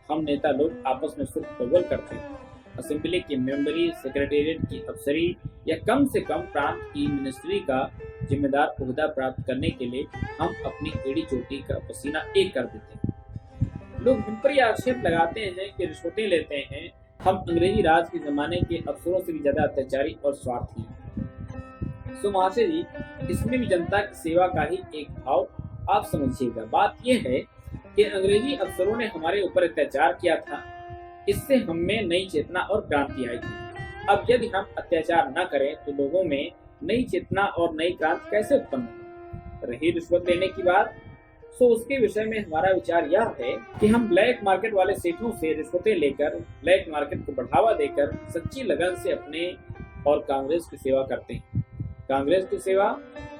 हम नेता लोग आपस में सुख प्रबल करते हैं। असेंबली की मेंबरी, सेक्रेटेरिएट की अफसरी या कम से कम प्रांत की मिनिस्ट्री का जिम्मेदार ओहदा प्राप्त करने के लिए हम अपनी एड़ी चोटी का पसीना एक कर देते हैं। लोग हम पर यह आक्षेप लगाते हैं कि रिश्वतें लेते हैं। हम अंग्रेजी राज के जमाने के अफसरों से भी ज्यादा अत्याचारी और स्वार्थी हैं। सो महाशय जी, इसमें भी जनता की सेवा का ही एक भाव आप समझिएगा। बात यह है कि अंग्रेजी अफसरों ने हमारे ऊपर अत्याचार किया था, इससे हम में नई चेतना और क्रांति आई थी। अब यदि हम अत्याचार न करें तो लोगों में नई चेतना और नई क्रांति कैसे उत्पन्न होगी? रही रिश्वत लेने की बात, सो उसके विषय में हमारा विचार यह है कि हम ब्लैक मार्केट वाले सेठों से रिश्वतें लेकर ब्लैक मार्केट को बढ़ावा देकर सच्ची लगन से अपने और कांग्रेस की सेवा करते हैं। कांग्रेस की सेवा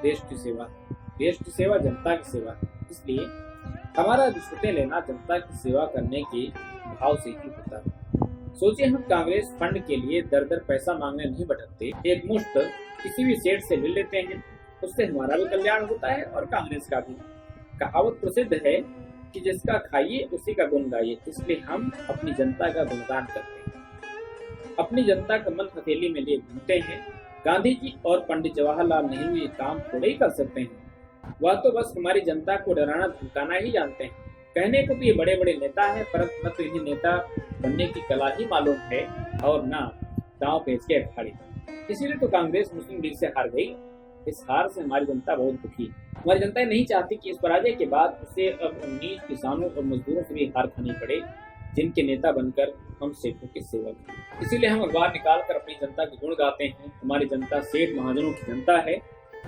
देश की सेवा, देश की सेवा जनता की सेवा। इसलिए हमारा रिश्वतें लेना जनता की सेवा करने के भाव से ही होता है। सोचिए, हम कांग्रेस फंड के लिए दर दर पैसा मांगने नहीं भटकते, एक मुश्त किसी भी सेठ से ले लेते हैं, उससे हमारा भी कल्याण होता है और कांग्रेस का भी। कहावत प्रसिद्ध है कि जिसका खाइए उसी का गुण गाइए, इसलिए हम अपनी जनता का गुणगान करते हैं, अपनी जनता का मन हथेली में लिए घूमते हैं। गांधी जी और पंडित जवाहरलाल नेहरू ये काम थोड़े ही कर सकते हैं, वह तो बस हमारी जनता को डराना धमकाना ही जानते हैं। कहने को तो ये बड़े बड़े नेता हैं, परंतु न तो इन्हें नेता बनने की कला ही मालूम है और न दांव पेच के अखाड़े। इसीलिए तो कांग्रेस मुस्लिम लीग से हार गई। इस हार से हमारी जनता बहुत दुखी है। हमारी जनता नहीं चाहती कि इस पराजय के बाद उसे अब 19 किसानों और मजदूरों से भी हार खानी पड़े, जिनके नेता बनकर हम सेठों के सेवक हैं। इसीलिए हम अखबार निकाल कर अपनी जनता के गुण गाते हैं। हमारी जनता सेठ महाजनों की जनता है,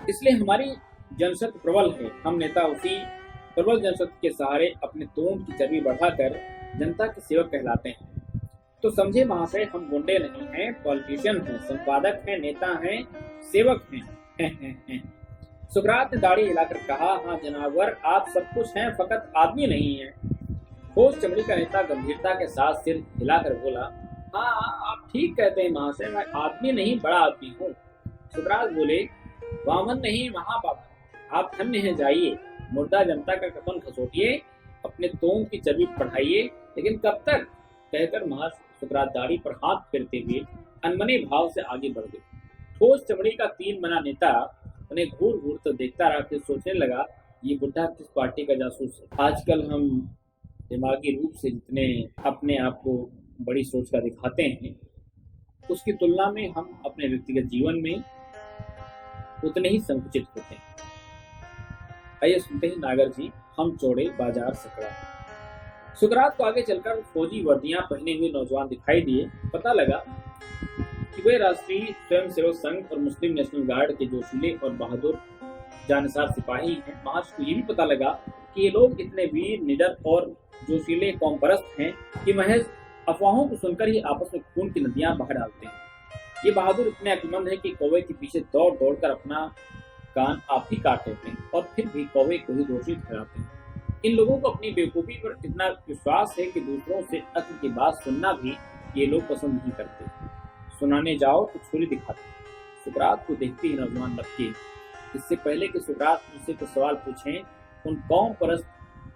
इसलिए हमारी जनशक्ति प्रबल है। हम नेता उसी प्रबल जनशक्ति के सहारे अपने तोंद की चर्बी बढ़ाकर जनता के सेवक कहलाते हैं। तो समझे महाशय, हम गुंडे नहीं हैं, पॉलिटिशियन हैं, संपादक हैं, नेता हैं, सेवक हैं। सुकरात ने दाढ़ी हिलाकर कहा, हाँ जनावर, आप सब कुछ हैं, फकत आदमी नहीं है। ठोस चमड़ी का नेता गंभीरता के साथ सिर हिलाकर बोला, हाँ आप ठीक कहते हैं महाशय, मैं आदमी नहीं बड़ा आदमी हूँ। सुकरात बोले, वामन नहीं महापाप, आप धन्य हैं, जाइए मुर्दा जनता का कफन खसोटिए, अपने तोंद की चर्बी बढ़ाइए, लेकिन कब तक? कहकर महर्षि सुकरात दाढ़ी पर हाथ फेरते हुए अनमने भाव से आगे बढ़ गए। ठोस चमड़ी का 3 बना नेता उन्हें घूर घूर तो देखता रहा, फिर सोचने लगा, ये बुढ़ा किस पार्टी का जासूस है। आजकल हम दिमागी रूप से जितने अपने आप को बड़ी सोच का दिखाते हैं, उसकी तुलना में हम अपने व्यक्तिगत जीवन में उतने ही संकुचित होते हैं। आइए सुनते हैं नागर जी, हम चौड़े बाजार सकड़ा। सुकरात को आगे चलकर फौजी वर्दियां पहने हुए नौजवान दिखाई दिए। पता लगा कि वे राष्ट्रीय स्वयंसेवक संघ और मुस्लिम नेशनल गार्ड के जोशीले और बहादुर जानसार सिपाही हैं। महर्षि को ये भी पता लगा कि ये लोग इतने वीर, निडर और जोशीले कौमपरस्त हैं कि महज अफवाहों को सुनकर ही आपस में खून की नदियां बहा डालते हैं। ये बहादुर इतने अक्लमंद है कि कौवे के पीछे दौड़ दौड़ कर अपना कान आप ही काट लेते हैं और फिर भी कौवे को ही दोषी ठहराते हैं। इन लोगों को अपनी बेवकूफी पर इतना विश्वास है कि दूसरों से अक्ल की बात सुनना भी ये लोग पसंद नहीं करते। सुनाने जाओ तो छुरी दिखाते। सुकरात को देखते ही नौजवान लपके। इससे पहले कि सुकरात उनसे कुछ सवाल पूछें, उन कौम परस्त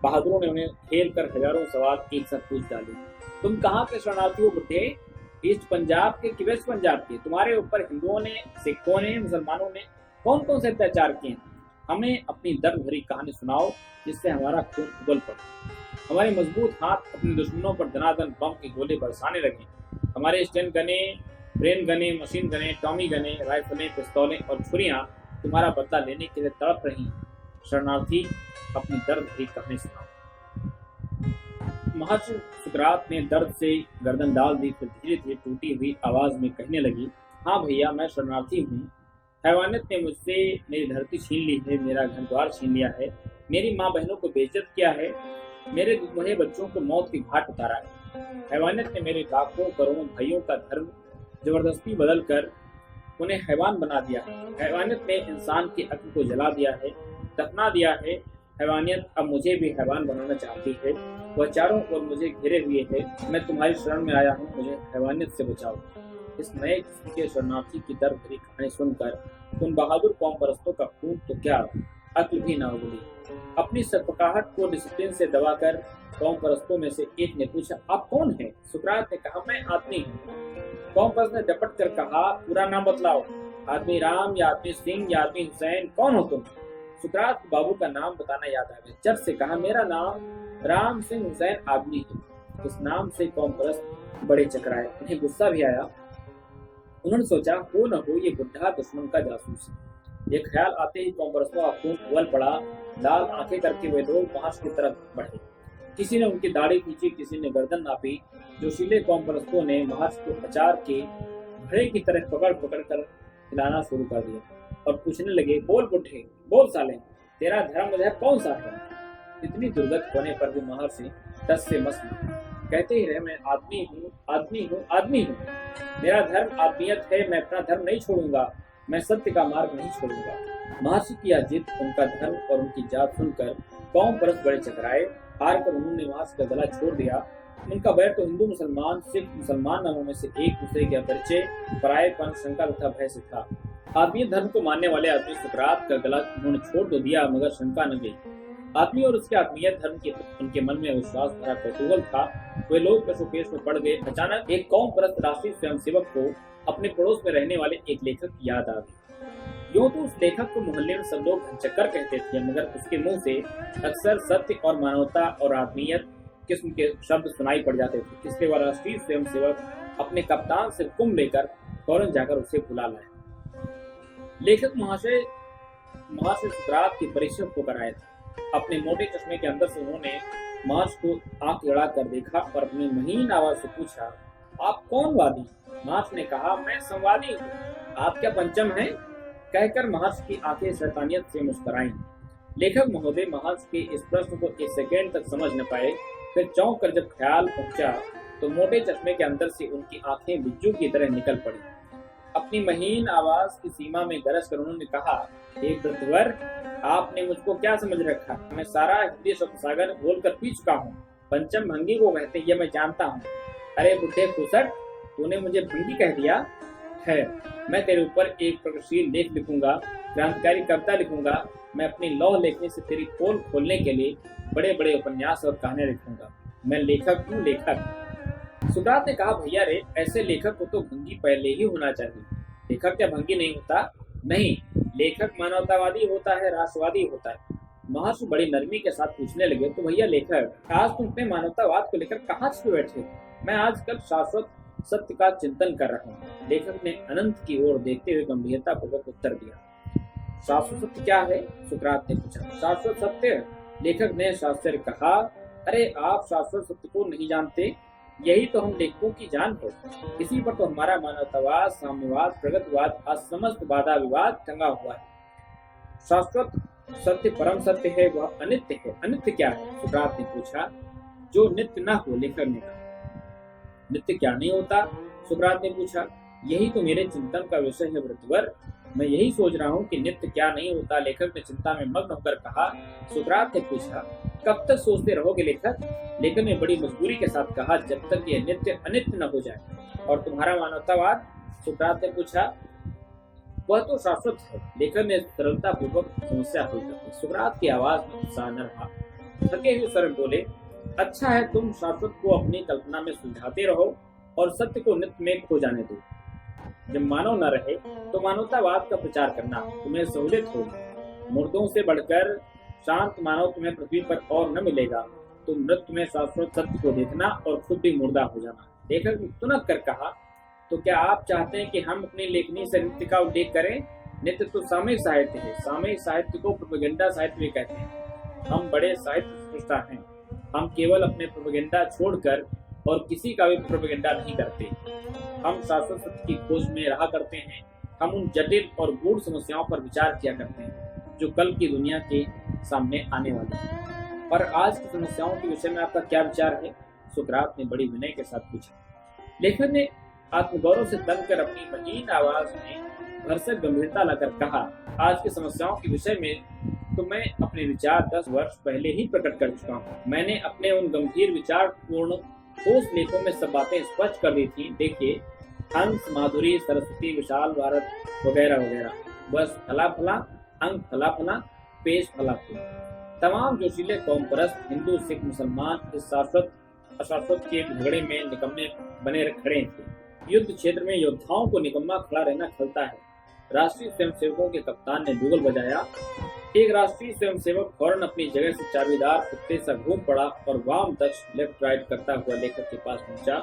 बहादुरों ने उन्हें खेल कर हजारों सवाल एक साथ पूछ डाले। तुम कहाँ के शरणार्थी हो बुढ़े? ईस्ट पंजाब के कि वेस्ट पंजाब के? तुम्हारे ऊपर हिंदुओं ने, सिखों ने, मुसलमानों ने कौन कौन से अत्याचार किए? हमें अपनी दर्द भरी कहानी सुनाओ, जिससे हमारा खून उबल पड़े, हमारे मजबूत हाथ अपने दुश्मनों पर दनादन बम के गोले बरसाने लगे, हमारे स्टेन गने, ब्रेन गने, मशीन गने, टॉमी गने, राइफलें, पिस्तौलें और छुरियां तुम्हारा बदला लेने के लिए तड़प रही हैं। शरणार्थी, अपनी दर्द भरी कहानी सुनाओ। महर्षि सुकरात ने दर्द से गर्दन डाल दी, फिर धीरे धीरे टूटी हुई आवाज में कहने लगी, हाँ भैया, मैं शरणार्थी हूँ। हैवानियत ने मुझसे मेरी धरती छीन ली है, मेरा घर द्वार छीन लिया है, मेरी माँ बहनों को बेइज्जत किया है, मेरे दुधमहे बच्चों को मौत की घाट उतारा है। हैवानियत ने मेरे लाखों करोड़ों भाइयों का धर्म जबरदस्ती बदल कर उन्हें हैवान बना दिया है। हैवानियत ने इंसान की अक्ल को जला दिया है, दफना दिया है। हैवानियत अब मुझे भी हैवान बनाना चाहती है। वह चारों ओर मुझे घेरे हुए है। मैं तुम्हारी शरण में आया हूँ, मुझे हैवानियत से बचाओ। इस नए किस्म के शरणार्थी की दर्द भरी कहानी सुनकर उन बहादुर कौम परस्तों का खून तो क्या अक्ल भी ना उगली। अपनी सरपकाहट को डिसिप्लिन से दबाकर कौम परस्तों में से एक ने पूछा, आप कौन हैं? सुकरात ने कहा, मैं आदमी हूँ। कौम परस्त ने झपट कर कहा, पूरा नाम बतलाओ। आदमी राम या आदमी सिंह या आदमी हुसैन, कौन हो तुम? सुकरात बाबू का नाम बताना याद आ गया। चट से कहा, मेरा नाम राम सिंह हुसैन आदमी है। इस नाम से कौम परस्त बड़े चकराए। उन्हें गुस्सा भी आया। उन्होंने सोचा, हो न हो ये बुढ़ा दुश्मन का जासूस है। ये ख्याल आते ही कौम परस्तों का खून उबल पड़ा। लाल आंखें करके वे लोग मार्च की तरफ बढ़े। किसी ने उनकी दाढ़ी खींची, किसी ने गर्दन नापी। जोशीले कौम परस्तों ने मार्च को अचार के घड़े की तरह पकड़ पकड़ कर हिलाना शुरू कर दिया और पूछने लगे, बोल बुढ़े, बोल साले, तेरा धर्म मजहब कौन सा है? इतनी दुर्गत होने पर भी महर्षि टस से मस नहीं। कहते ही रहे, मैं आदमी हूँ, आदमी हूँ, आदमी हूँ। मेरा धर्म आदमियत है। मैं अपना धर्म नहीं छोड़ूंगा। मैं सत्य का मार्ग नहीं छोड़ूंगा। महर्षि की यह जिद, उनका धर्म और उनकी जात सुनकर कौम परस्त बड़े चकराए। हार कर उन्होंने महर्षि का गला छोड़ दिया। उनका बैर तो हिंदू मुसलमान, सिख मुसलमान नामों में से एक दूसरे के अपरिचय, परायेपन, शंका तथा भय से था। आदमी धर्म को मानने वाले आदमी सुकरात का गला उन्होंने छोड़ तो दिया, मगर शंका न गई। आदमी और उसके आत्मीयत धर्म के उनके मन में विश्वास भरा कौतूहल था। वे लोग कशोपेश में पड़ गए। अचानक एक कौम परस्त राष्ट्रीय स्वयंसेवक को अपने पड़ोस में रहने वाले एक लेखक की याद आ गई। यूं तो उस लेखक को मोहल्ले में सब लोग घनचक्कर कहते थे, मगर उसके मुंह से अक्सर सत्य और मानवता और आत्मीयत किस्म के शब्द सुनाई पड़ जाते थे। इसलिए वह राष्ट्रीय स्वयंसेवक अपने कप्तान से हुक्म लेकर फौरन जाकर उसे बुला लाए। लेखक महाशय सुकरात की परीक्षा होकर आए थे। अपने मोटे चश्मे के अंदर से उन्होंने मार्च को आंख लड़ा कर देखा और अपनी महीन आवाज से पूछा, आप कौन वादी? मार्च ने कहा, मैं संवादी हूँ। आप क्या पंचम हैं? कहकर महर्ष की आंखें शैतानियत से मुस्कुराईं। लेखक महोदय महर्ष के इस प्रश्न को एक सेकेंड तक समझ न पाए। फिर चौंक कर जब ख्याल पहुंचा तो मोटे चश्मे के अंदर से उनकी आंखें बिज्जू की तरह निकल पड़ी। अपनी महीन आवाज की सीमा में गरज कर उन्होंने कहा, हे वृद्धवर, आपने मुझको क्या समझ रखा? मैं सारा हिंदी शब्द सागर बोलकर पी चुका हूँ। पंचम भंगी को कहते हैं, ये मैं जानता हूँ। अरे बुढ़े खुसट, तूने मुझे भंगी कह दिया है। मैं तेरे ऊपर एक प्रगतिशील लेख लिखूंगा, क्रांतिकारी कविता लिखूंगा। मैं अपनी लौह लेखनी से तेरी पोल खोलने के लिए बड़े बड़े उपन्यास और कहानियां लिखूंगा। मैं लेखक हूँ, लेखक। सुकरात ने कहा, भैया रे, ऐसे लेखक को तो भंगी पहले ही होना चाहिए। लेखक क्या भंगी नहीं होता? नहीं, लेखक मानवतावादी होता है, राष्ट्रवादी होता है। महर्षि बड़ी नरमी के साथ पूछने लगे, तो भैया लेखक, आज तुम अपने मानवतावाद को लेकर कहाँ छिपे बैठे? मैं आजकल शाश्वत सत्य का चिंतन कर रहा हूँ। लेखक ने अनंत की ओर देखते हुए गंभीरता पूर्वक उत्तर दिया। शाश्वत सत्य क्या है? सुकरात ने पूछा। शाश्वत सत्य? लेखक ने शास्त्र कहा, अरे आप शाश्वत सत्य को नहीं जानते? यही तो हम लेखकों की जान है। इसी पर तो हमारा मानवतावाद, साम्यवाद, प्रगतिवाद, असमस्त बाधा विवाद टंगा हुआ है। शाश्वत सत्य परम सत्य है, वह अनित्य है। अनित्य क्या है? सुकरात ने पूछा। जो नित्य न हो, लेखक ने कहा। नित्य क्या नहीं होता? सुकरात ने पूछा। यही तो मेरे चिंतन का विषय है वृद्धवर। मैं यही सोच रहा हूँ कि नित्य क्या नहीं होता। लेखक ने चिंता में मग्न होकर कहा। सुकरात ने पूछा, कब तक सोचते रहोगे लेखक? लेखक ने बड़ी मजबूरी के साथ कहा, जब तक यह नित्य अनित्य न हो जाए। और तुम्हारा मानवतावाद? सुकरात ने पूछा। वह तो शाश्वत है। लेखक ने सरलता पूर्वक समस्या हल कर दी। सुकरात की आवाज में उत्साह न रहा। थके हुए स्वर बोले, अच्छा है, तुम शाश्वत को अपनी कल्पना में सुलझाते रहो और सत्य को नित्य में खो जाने दो। जब मानव न रहे तो मानवतावाद का प्रचार करना तुम्हें सहूलियत होगी। मुर्दों से बढ़कर शांत मानव तुम्हें पृथ्वी पर और न मिलेगा। तुम मृत्यु में शाश्वत सत्य को देखना और खुद भी मुर्दा हो जाना। लेखक ने तुनक कर कहा, तो क्या आप चाहते हैं कि हम अपनी लेखनी से नित्य का उल्लेख करें? नित्य तो सामयिक साहित्य है। सामयिक साहित्य को प्रोपेगेंडा साहित्य भी कहते हैं। हम बड़े साहित्य सृष्टा हैं। हम केवल अपने प्रोपेगेंडा छोड़कर और किसी का भी प्रोपेगेंडा नहीं करते। हम शाश्वत सत्य की खोज में रहा करते हैं। हम उन जटिल और गूढ़ समस्याओं पर विचार किया करते हैं जो कल की दुनिया के सामने आने वाली है। पर आज की समस्याओं के विषय में आपका क्या विचार है? सुकरात ने बड़ी विनय के साथ पूछा। लेखक ने आत्मगौरव से दब कर अपनी महीन आवाज में भरसक गंभीरता लाकर कहा, आज की समस्याओं के विषय में तो मैं अपने विचार 10 वर्ष पहले ही प्रकट कर चुका हूँ। मैंने अपने उन गंभीर विचारपूर्ण ठोस लेखों में सब बातें स्पष्ट कर दी थी। देखिए, हंस, माधुरी, सरस्वती, विशाल भारत वगैरह वगैरह। बस फला फला, अंक फला फला, पेश फलाते। तमाम जोशीले कौम परस्त हिंदू सिख मुसलमान इस शाश्वत अशाश्वत के झगड़े में निकम्मे बने खड़े थे। युद्ध क्षेत्र में योद्धाओं को निकम्मा खड़ा रहना खलता है। राष्ट्रीय स्वयंसेवकों के कप्तान ने बुगल बजाया। एक राष्ट्रीय स्वयंसेवक फौरन अपनी जगह से चाबीदार कुत्ते सा घूम पड़ा और वाम दक्ष लेफ्ट राइट करता हुआ लेखक के पास पहुंचा।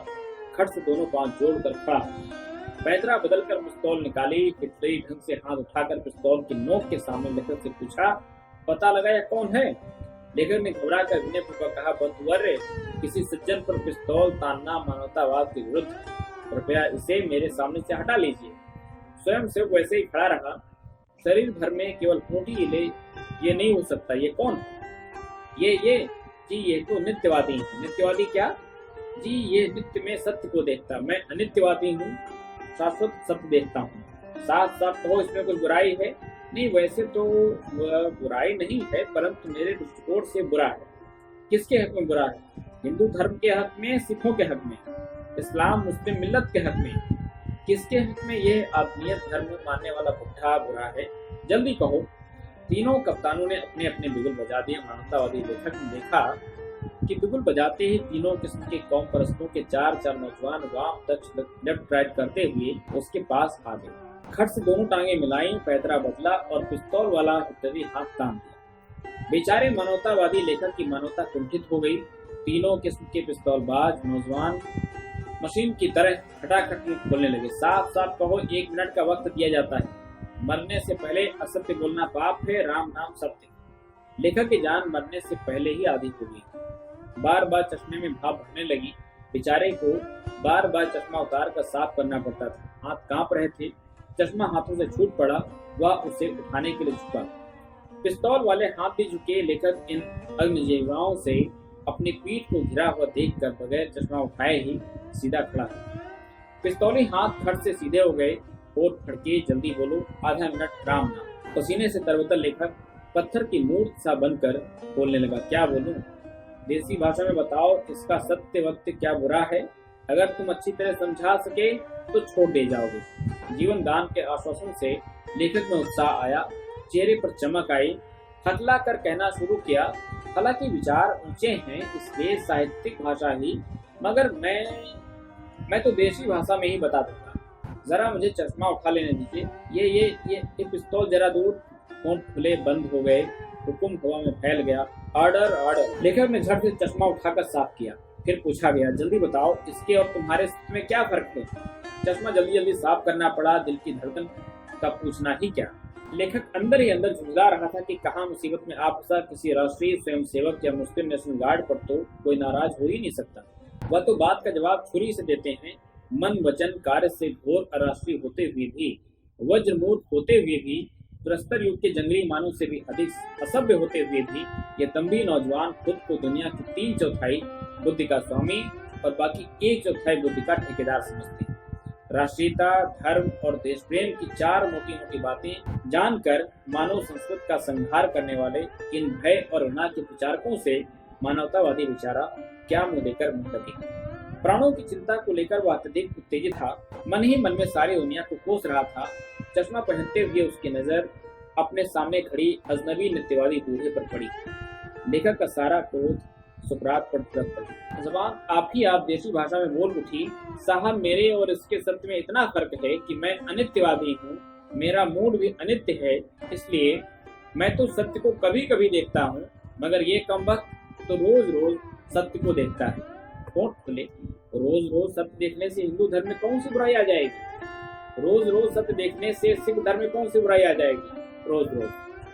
खट से दोनों पांव जोड़कर खड़ा, पैदरा बदलकर पिस्तौल निकाली। फितरी ढंग से हाथ उठाकर पिस्तौल की नोक के सामने लेखक से पूछा, पता लगाया कौन है? लेखक ने घबरा कर विनयपूर्वक कहा, बंधुवर्य, किसी सज्जन पर पिस्तौल तानना मानवतावाद के विरुद्ध, कृपया इसे मेरे सामने से हटा लीजिए। स्वयं सेवक वैसे ही खड़ा रहा। शरीर भर में केवल ऊँटी हिले। ये नहीं हो सकता, ये कौन? ये जी ये तो नित्यवादी है। नित्यवादी क्या? जी ये नित्य में सत्य को देखता, मैं अनित्यवादी हूँ, शाश्वत सत्य देखता हूँ। साफ साफ कहो, इसमें कोई बुराई है? नहीं, वैसे तो बुराई नहीं है, परंतु मेरे दृष्टिकोण से बुरा है। किसके हक में बुरा है? हिंदू धर्म के हक में, सिखों के हक में, इस्लाम मुस्लिम मिल्लत के हक में। किसके हक में? यह आत्मीयत धर्म मानने वाला बुढ़ा बुरा है। जल्दी कहो। तीनों कप्तानों ने अपने अपने बिगुल बजा दिए। मानवतावादी लेखक ने देखा कि बिगुल बजाते ही तीनों किस्म के कौम परस्तों के चार नौजवान वाम दक्ष लेफ्ट राइट करते हुए उसके पास आ गए। खट से दोनों टांगे मिलाई, पैदरा बदला और पिस्तौल वाला हिटलरी हाथ तान दिया। बेचारे मानवतावादी लेखक की मानवता कुंठित हो गई। तीनों किस्म के पिस्तौलबाज नौजवान मशीन की तरह खटाखट बोलने लगे। साफ साफ कहो, 1 मिनट का वक्त दिया जाता है। मरने से पहले असत्य बोलना पाप है, राम नाम सत्य। लेखक की जान मरने से पहले ही आधी हो गई। बार बार चश्मे में भाप भरने लगी। बेचारे को बार बार चश्मा उतार कर साफ करना पड़ता था। हाथ कांप रहे थे। चश्मा हाथों से छूट पड़ा। वह उसे उठाने के लिए झुका। पिस्तौल वाले हाथ भी झुके। लेखक इन अग्निजीवाओं से अपनी पीठ को घिरा हुआ देखकर बगैर चश्मा उठाए ही सीधा खड़ा था। पिस्तौली हाथ खट से सीधे हो गए। होठ फड़के, जल्दी बोलो, आधा मिनट राम नाम। पसीने से तरबतर लेखक पत्थर की मूर्त सा बनकर बोलने लगा, क्या बोलूं? देसी भाषा में बताओ, इसका सत्य वक्त क्या बुरा है? अगर तुम अच्छी तरह समझा सके तो छोड़ दे जाओगे। जीवन दान के आश्वासन से लेखक में उत्साह आया, चेहरे पर चमक आई। हथला कर कहना शुरू किया, हालांकि विचार ऊंचे हैं इसलिए साहित्यिक भाषा ही, मगर मैं तो देसी भाषा में ही बता दूंगा। जरा मुझे चश्मा उठा लेने दीजिए। ये पिस्तौल जरा दूर। होंठ खुले बंद हो गए। हुक्म हवा में फैल गया, ऑर्डर ऑर्डर। लेखक ने झट से चश्मा उठाकर साफ किया। फिर पूछा गया, जल्दी बताओ, इसके और तुम्हारे सत्य में क्या फर्क है? चश्मा जल्दी जल्दी साफ करना पड़ा। दिल की धड़कन का पूछना ही क्या। लेखक अंदर ही अंदर झुंझला रहा था कि कहाँ मुसीबत में आप फंसा। किसी राष्ट्रीय स्वयंसेवक या मुस्लिम नेशनल गार्ड पर तो कोई नाराज हो ही नहीं सकता। वह तो बात का जवाब छुरी से देते हैं। मन वचन कार्य से घोर अराष्ट्रीय होते हुए भी, वज्रमूर्ख होते हुए भी, प्रस्तर युग के जंगली मानव से भी अधिक असभ्य होते हुए भी ये दम्भी नौजवान खुद को दुनिया की 3/4 बुद्धि का स्वामी और बाकी 1/4 बुद्धि का ठेकेदार समझते हैं। राष्ट्रीयता, धर्म और देश प्रेम की 4 मोटी मोटी बातें जानकर मानव संस्कृत का संहार करने वाले इन भय और घृणा के प्रचारकों से मानवतावादी बेचारा क्या मुंह देकर मुंह लगे। प्राणों की चिंता को लेकर वह अत्यधिक उत्तेजित था। मन ही मन में सारी दुनिया को कोस रहा था। चश्मा पहनते हुए उसकी नजर अपने सामने खड़ी अजनबी नित्यवादी बूढ़े पर पड़ी। लेखक का सारा क्रोध सुप्रात पर प्रकट पड़ी। जबान आप देसी भाषा में बोल उठी, साहब, मेरे और इसके सत्य में इतना फर्क है कि मैं अनित्यवादी हूँ। मेरा मूड भी अनित्य है, इसलिए मैं तो सत्य को कभी कभी देखता हूँ, मगर ये कमबख्त तो रोज रोज सत्य को देखता है। होंठ खुले, रोज रोज सत्य देखने से हिंदू धर्म में कौन सी बुराई आ जाएगी? रोज रोज सत्य देखने से सिख धर्म में कौन सी बुराई आ जाएगी? रोज रोज।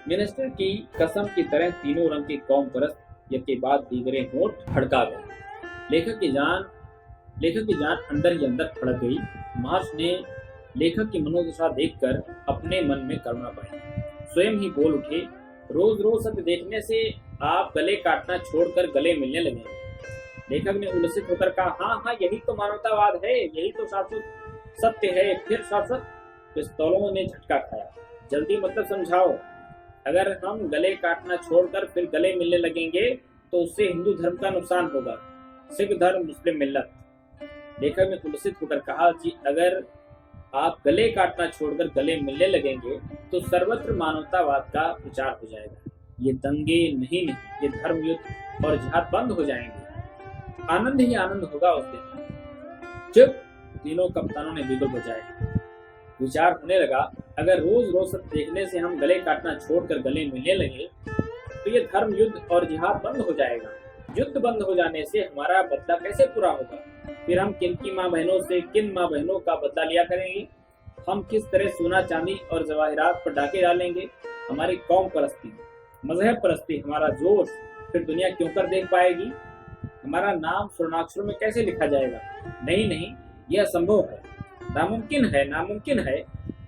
मिनिस्टर की कसम की तरह तीनों रंग की कौम परस्त यके बाद दीगरे होंठ फड़का गए। लेखक की जान अंदर ही अंदर फड़क गई। महर्षि ने लेखक की मनोदशा देखकर अपने मन में करुणा पाई। स्वयं ही बोल उठे, रोज रोज सत्य देखने से आप गले काटना छोड़कर गले मिलने लगे। लेखक ने उल्लसित होकर कहा, हाँ, यही तो मानवतावाद है, यही तो शाश्वत सत्य है। फिर शाश्वत? पिस्तौलों ने झटका खाया। जल्दी मतलब समझाओ। अगर हम गले काटना छोड़कर फिर गले मिलने लगेंगे तो उससे हिंदू धर्म का नुकसान होगा, सिख धर्म, मुस्लिम मिल्लत। लेखक ने उल्लसित होकर कहा, जी अगर आप गले काटना छोड़कर गले मिलने लगेंगे तो सर्वत्र मानवतावाद का प्रचार हो जाएगा। ये दंगे नहीं, ये धर्म युद्ध और जिहाद बंद हो जाएंगे। आनंद ही आनंद होगा उस दिन। जब तीनों कप्तानों ने बिगुल बजाए, विचार होने लगा, अगर रोज रोज सब देखने से हम गले काटना छोड़कर गले मिलने लगे तो ये धर्म युद्ध और जिहाद बंद हो जाएगा। युद्ध बंद हो जाने से हमारा बदला कैसे पूरा होगा? फिर हम किन की माँ बहनों से किन माँ बहनों का बदला लिया करेंगे? हम किस तरह सोना चांदी और जवाहिरात पर डाके डालेंगे? हमारी कौम परस्ती, मजहब परस्ती, हमारा जोश फिर दुनिया क्यों कर देख पाएगी? हमारा नाम स्वर्णाक्षरों में कैसे लिखा जाएगा? नहीं नहीं, यह असंभव है, नामुमकिन है, नामुमकिन है।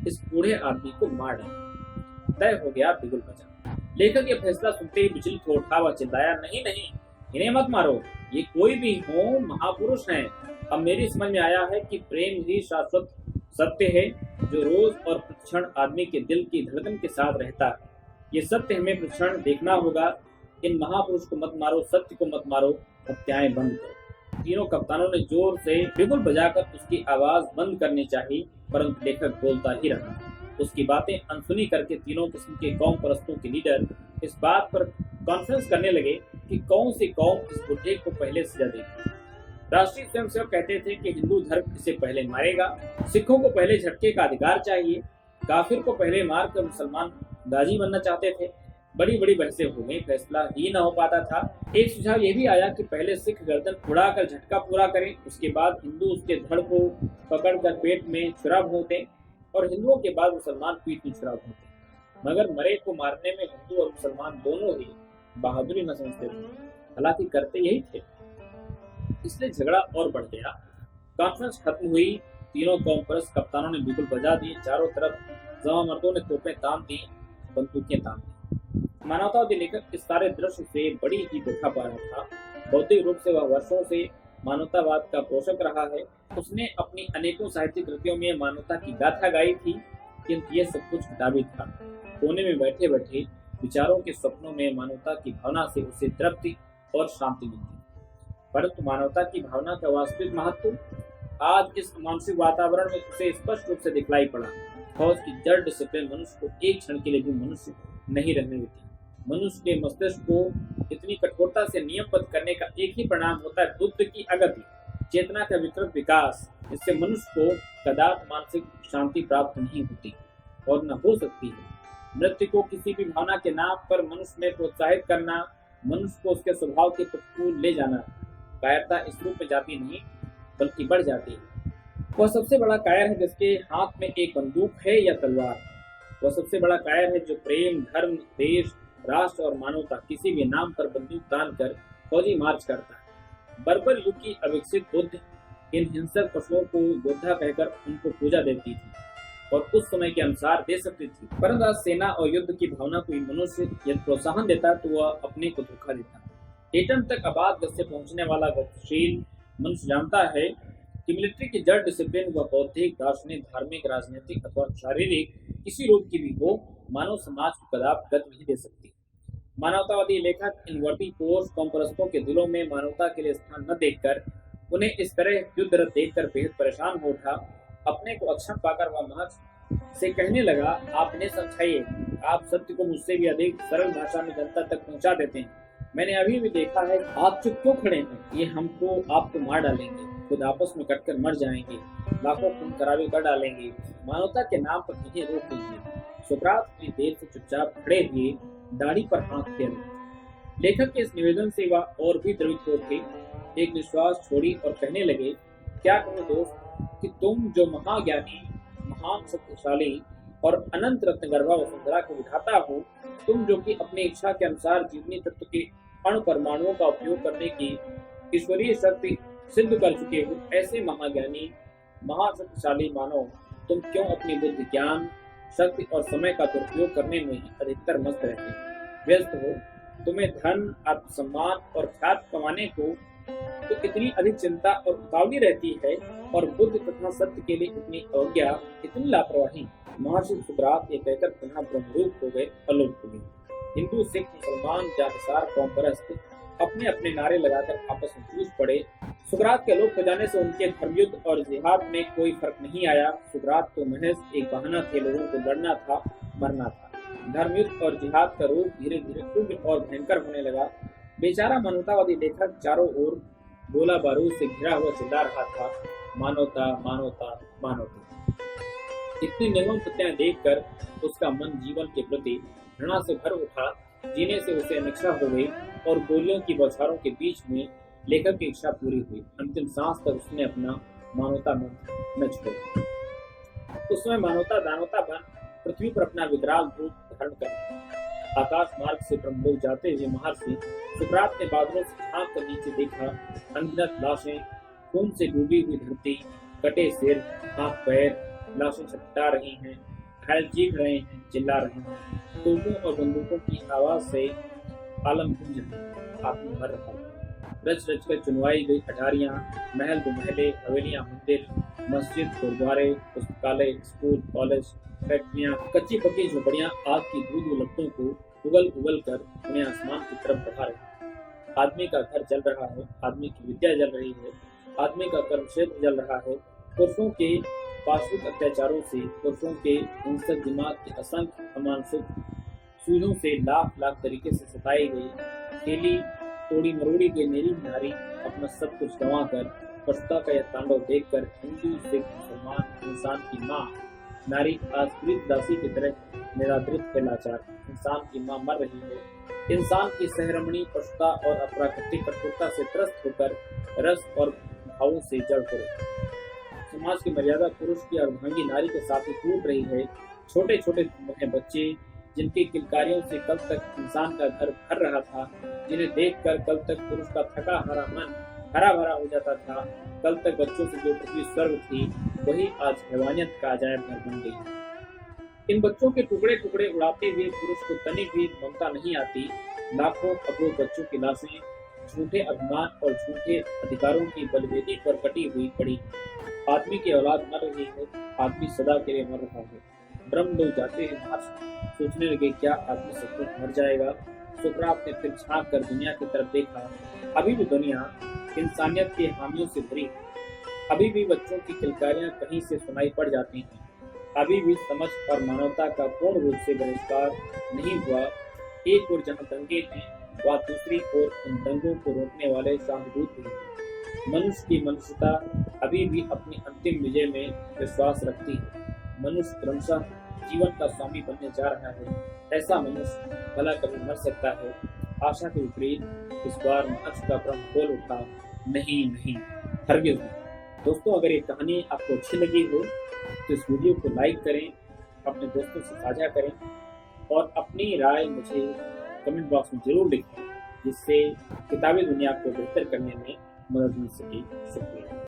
इस बूढ़े आदमी को मार डालो। तय हो गया बिगुल बजा। लेखक यह फैसला सुनते ही विचलित हो उठा व चिल्लाया, नहीं नहीं, इन्हें मत मारो, ये कोई भी हो, महापुरुष हैं। अब मेरी समझ में आया है कि प्रेम ही शाश्वत सत्य है जो रोज और प्रतिक्षण आदमी के दिल की धड़कन के साथ रहता है। ये सत्य हमें प्रतिक्षण देखना होगा। इन महापुरुष को मत मारो, सत्य को मत मारो, हत्याएं बंद करो। तीनों कप्तानों ने जोर से बिगुल बजाकर उसकी आवाज बंद करनी चाहिए, परंतु लेखक बोलता ही रहा। उसकी बातें अनसुनी करके तीनों किस्म के कौम परस्तों के लीडर इस बात पर कॉन्फ्रेंस करने लगे कि कौन सी कौम इस बुढ़े को पहले सजा देगी। राष्ट्रीय स्वयंसेवक कहते थे कि हिंदू धर्म इसे पहले मारेगा, सिखों को पहले झटके का अधिकार चाहिए, काफिर को पहले मारकर मुसलमान गाजी बनना चाहते थे। बड़ी बड़ी बहसें हो गई, फैसला ही न हो पाता था। एक सुझाव यह भी आया कि पहले सिख गर्दन उड़ाकर झटका पूरा करें, उसके बाद हिंदू उसके धड़ को पकड़कर पेट में छुरा भोंकते और हिंदुओं के बाद मुसलमान पीठ में छुरा भोंकते। मगर मरे को मारने में हिंदू और मुसलमान दोनों ही बहादुरी न समझते थे, हालांकि करते यही थे। इसलिए झगड़ा और बढ़ गया। कॉन्फ्रेंस खत्म हुई। तीनों कौम परस्त कप्तानों ने बिगुल बजा दिए। चारों तरफ जवां मर्दों ने तोपें तान दी, बंदूकें तान दी। मानवतावादी लेखक इस सारे दृश्य से बड़ी ही दुखा पा रहा था। बौद्धिक रूप से वह वर्षों से मानवतावाद का पोषक रहा है। उसने अपनी अनेकों साहित्यिक कृतियों में मानवता की गाथा गाई थी, किंतु ये सब कुछ किताबी था। कोने में बैठे बैठे विचारों के सपनों में मानवता की भावना से उसे तृप्ति और शांति मिलती। परंतु मानवता की भावना का वास्तविक महत्व आज इस मानसिक वातावरण में उसे स्पष्ट रूप से दिखलाई पड़ा। फौज की जड़ डिसिप्लिन मनुष्य को एक क्षण के लिए भी मनुष्य नहीं रहने देती। मनुष्य के मस्तिष्क को इतनी कठोरता से नियमबद्ध करने का एक ही परिणाम होता है बुद्ध की अगति, चेतना का विकृत विकास। इससे मनुष्य को कदापि मानसिक शांति प्राप्त नहीं होती और न हो सकती है। मृत्यु को किसी भी भावना के नाम पर मनुष्य में प्रोत्साहित करना, मनुष्य को उसके स्वभाव के प्रतिकूल ले जाना। कायरता इस रूप में जाती नहीं बल्कि बढ़ जाती है। वह सबसे बड़ा कायर है जिसके हाथ में एक बंदूक है या तलवार। वह सबसे बड़ा कायर है जो प्रेम, धर्म, देश, राष्ट्र और मानवता किसी भी नाम पर बंदूक तान कर फौजी मार्च करता है। बर्बर युग की अविकसित बुद्ध इन हिंसक पशुओं को योद्धा कहकर उनको पूजा देती थी और उस समय के अनुसार दे सकती थी। परंतु आज सेना और युद्ध की भावना को मनुष्य यदि प्रोत्साहन देता तो वह अपने को धोखा देता। एटम तक आबाद गति से पहुंचने वाला गतिशील मनुष्य जानता है कि मिलिट्री की जड़ डिसिप्लिन व बौद्धिक, दार्शनिक, धार्मिक, राजनीतिक अथवा शारीरिक किसी रूप की भी हो, मानव समाज को कदापि गति नहीं दे सकती। मानवतावादी लेखक इन वर्दी पोष कॉमपरस्तों के दिलों में मानवता के लिए स्थान न देखकर उन्हें इस तरह युद्धरत देखकर बेहद परेशान हो उठा। अपने को अक्षम पाकर वह महज से कहने लगा, आप इन्हें समझाइए, आप सत्य को मुझसे भी अधिक सरल भाषा में जनता तक पहुंचा देते हैं। मैंने अभी भी देखा है, आप चुप क्यों खड़े हैं? ये हमको आपको मार डालेंगे, खुद आपस में कटकर मर जाएंगे, लाखों खून खराबे कर डालेंगे। मानवता के नाम पर इन्हें रोक दीजिए। सुकरात अपनी देर से चुपचाप खड़े हुए दाढ़ी पर हाथ फेरे। लेखक के इस निवेदन से वह और भी द्रवित हो उठे। एक निश्वास छोड़ी और कहने लगे, क्या कहूँ दोस्त कि तुम जो महाज्ञानी, महान शक्तिशाली और अनंत रत्नगर्भा वसुंधरा को उठाता हो, तुम जो कि अपनी इच्छा के अनुसार जीवनी तत्व के अणु परमाणुओं का उपयोग करने की ईश्वरीय शक्ति सिद्ध कर चुके हो, ऐसे महाज्ञानी महाशक्तिशाली मानव तुम क्यों अपनी बुद्धि, ज्ञान, शक्ति और समय का दुरुपयोग करने में ही अधिकतर मस्त रहते व्यस्त हो? तुम्हें धन, आत्मसम्मान और ख्याति कमाने को तो इतनी अधिक चिंता और उतावली रहती है, और बुद्ध तथा सत्य के लिए इतनी अवज्ञा, इतनी लापरवाही। महर्षि सुकरात ये कहकर पुनः ब्रह्मरूप हो गए, अलोप हो गए। हिंदू, सिख, मुसलमान, जातिसार, कौम परस्त अपने अपने नारे लगाकर आपस में जूझ पड़े। सुकरात के लोप हो जाने से उनके धर्मयुद्ध और जिहाद में कोई फर्क नहीं आया। सुकरात तो महज एक बहाना थे, लोगों को लड़ना था, मरना था। धर्मयुद्ध और जिहाद का रूप धीरे धीरे उग्र और भयंकर होने लगा। बेचारा मानवतावादी लेखक चारों ओर गोला बारूद से घिरा हुआ चिल्ला रहा था, मानवता मानवता मानवता। इतनी निर्मम हत्याएं देखकर उसका मन जीवन के प्रति घृणा से भर उठा। जीने से उसे अनिच्छा हो गई और गोलियों की बौछारों के बीच में लेखक की इच्छा पूरी हुई। अंतिम सांस तक उसने अपना मानवता न छोड़ा। उस समय मानवता दानवता बन पृथ्वी पर अपना विकराल रूप धारण कर आकाश मार्ग से ब्रह्मलोक जाते हुए महर्षि सुकरात ने बादलों से झांक कर नीचे देखा। अनगिनत लाशें, खून से डूबी हुई धरती, कटे सिर, हाथ पैर, लाशें छटपटा रही हैं, घायल चीख रहे हैं, चिल्ला रहे हैं। तोपों और बंदूकों की आवाज से आलम गूंज रहा, आदमी मर रहा। रच रच कर चुनवाई गई अटारियां, महल दुमहले, हवेलियां, मंदिर, मस्जिद, गुरुद्वारे, पुस्तकालय, स्कूल, कॉलेज, फैक्ट्रियां, कच्ची पक्की झोपड़ियां आग की धूल लपटों को उगल उगल कर उन्हें आसमान की तरफ बढ़ा रही। आदमी का घर जल रहा है, आदमी की विद्या जल रही है, आदमी का कर्म क्षेत्र जल रहा है। पुरुषों के पाशविक अत्याचारों से, पुरुषों के हिंसक दिमाग की असंख्य अमानसिक सूझों से लाख लाख तरीके से सताई गई, खेली तोड़ी मरोड़ी गई निरीह नारी अपना सब कुछ गंवा कर पछता का यह तांडव देखकर हिंदू, सिख, मुसलमान, इंसान की माँ नारी आज प्रीत दासी की तरह निरादृत है, लाचार। इंसान की माँ मर रही है। इंसान की सहरमणी पछता और अप्राकृतिक कठोरता से त्रस्त होकर रस और भावों से जड़ पड़े। समाज की मर्यादा पुरुष की अर्धांगी नारी के साथ ही टूट रही है। छोटे छोटे बच्चे जिनकी किलकारियों से कल तक इंसान का घर भर रहा था, जिन्हें देखकर कल तक पुरुष का थका हारा मन हरा भरा हो जाता था, कल तक बच्चों से जो पृथ्वी स्वर्ग थी वही आज हैवानियत का अजायब घर बन गई। इन बच्चों के टुकड़े टुकड़े उड़ाते हुए पुरुष को तनिक भी ममता नहीं आती। लाखों अबोध बच्चों की लाशें झूठे अभिमान और झूठे अधिकारों की बलवेदी पर कटी हुई पड़ी। आदमी की औलाद मर रही है, आदमी सदा के लिए मर रहा है। ब्रह्मलोक जाते हैं महर्षि सोचने लगे, क्या आदमी सचमुच मर जाएगा? सुकरात ने फिर झांक कर दुनिया की तरफ देखा। अभी भी दुनिया इंसानियत के हामियों से भरी है। अभी भी बच्चों की किलकारियां कहीं से सुनाई पड़ जाती हैं। अभी भी समझ और मानवता का पूर्ण रूप से बहिष्कार नहीं हुआ। एक ओर जहां दंगे हैं, वह दूसरी ओर उन दंगों को रोकने वाले शाहदूत भी हैं। मनुष्य की मनुष्यता अभी भी अपनी अंतिम विजय में विश्वास रखती है। मनुष्य क्रमशः जीवन का स्वामी बनने जा रहा है। ऐसा मनुष्य भला कभी मर सकता है? आशा के विपरीत इस बार मनुष्य का भ्रम खोल उठा, नहीं नहीं, हरगिज़ नहीं। दोस्तों, अगर ये कहानी आपको अच्छी लगी हो तो इस वीडियो को लाइक करें, अपने दोस्तों से साझा करें और अपनी राय मुझे कमेंट बॉक्स में जरूर लिखें, जिससे किताबी दुनिया को बेहतर करने में मदद मिल सके। शुक्रिया।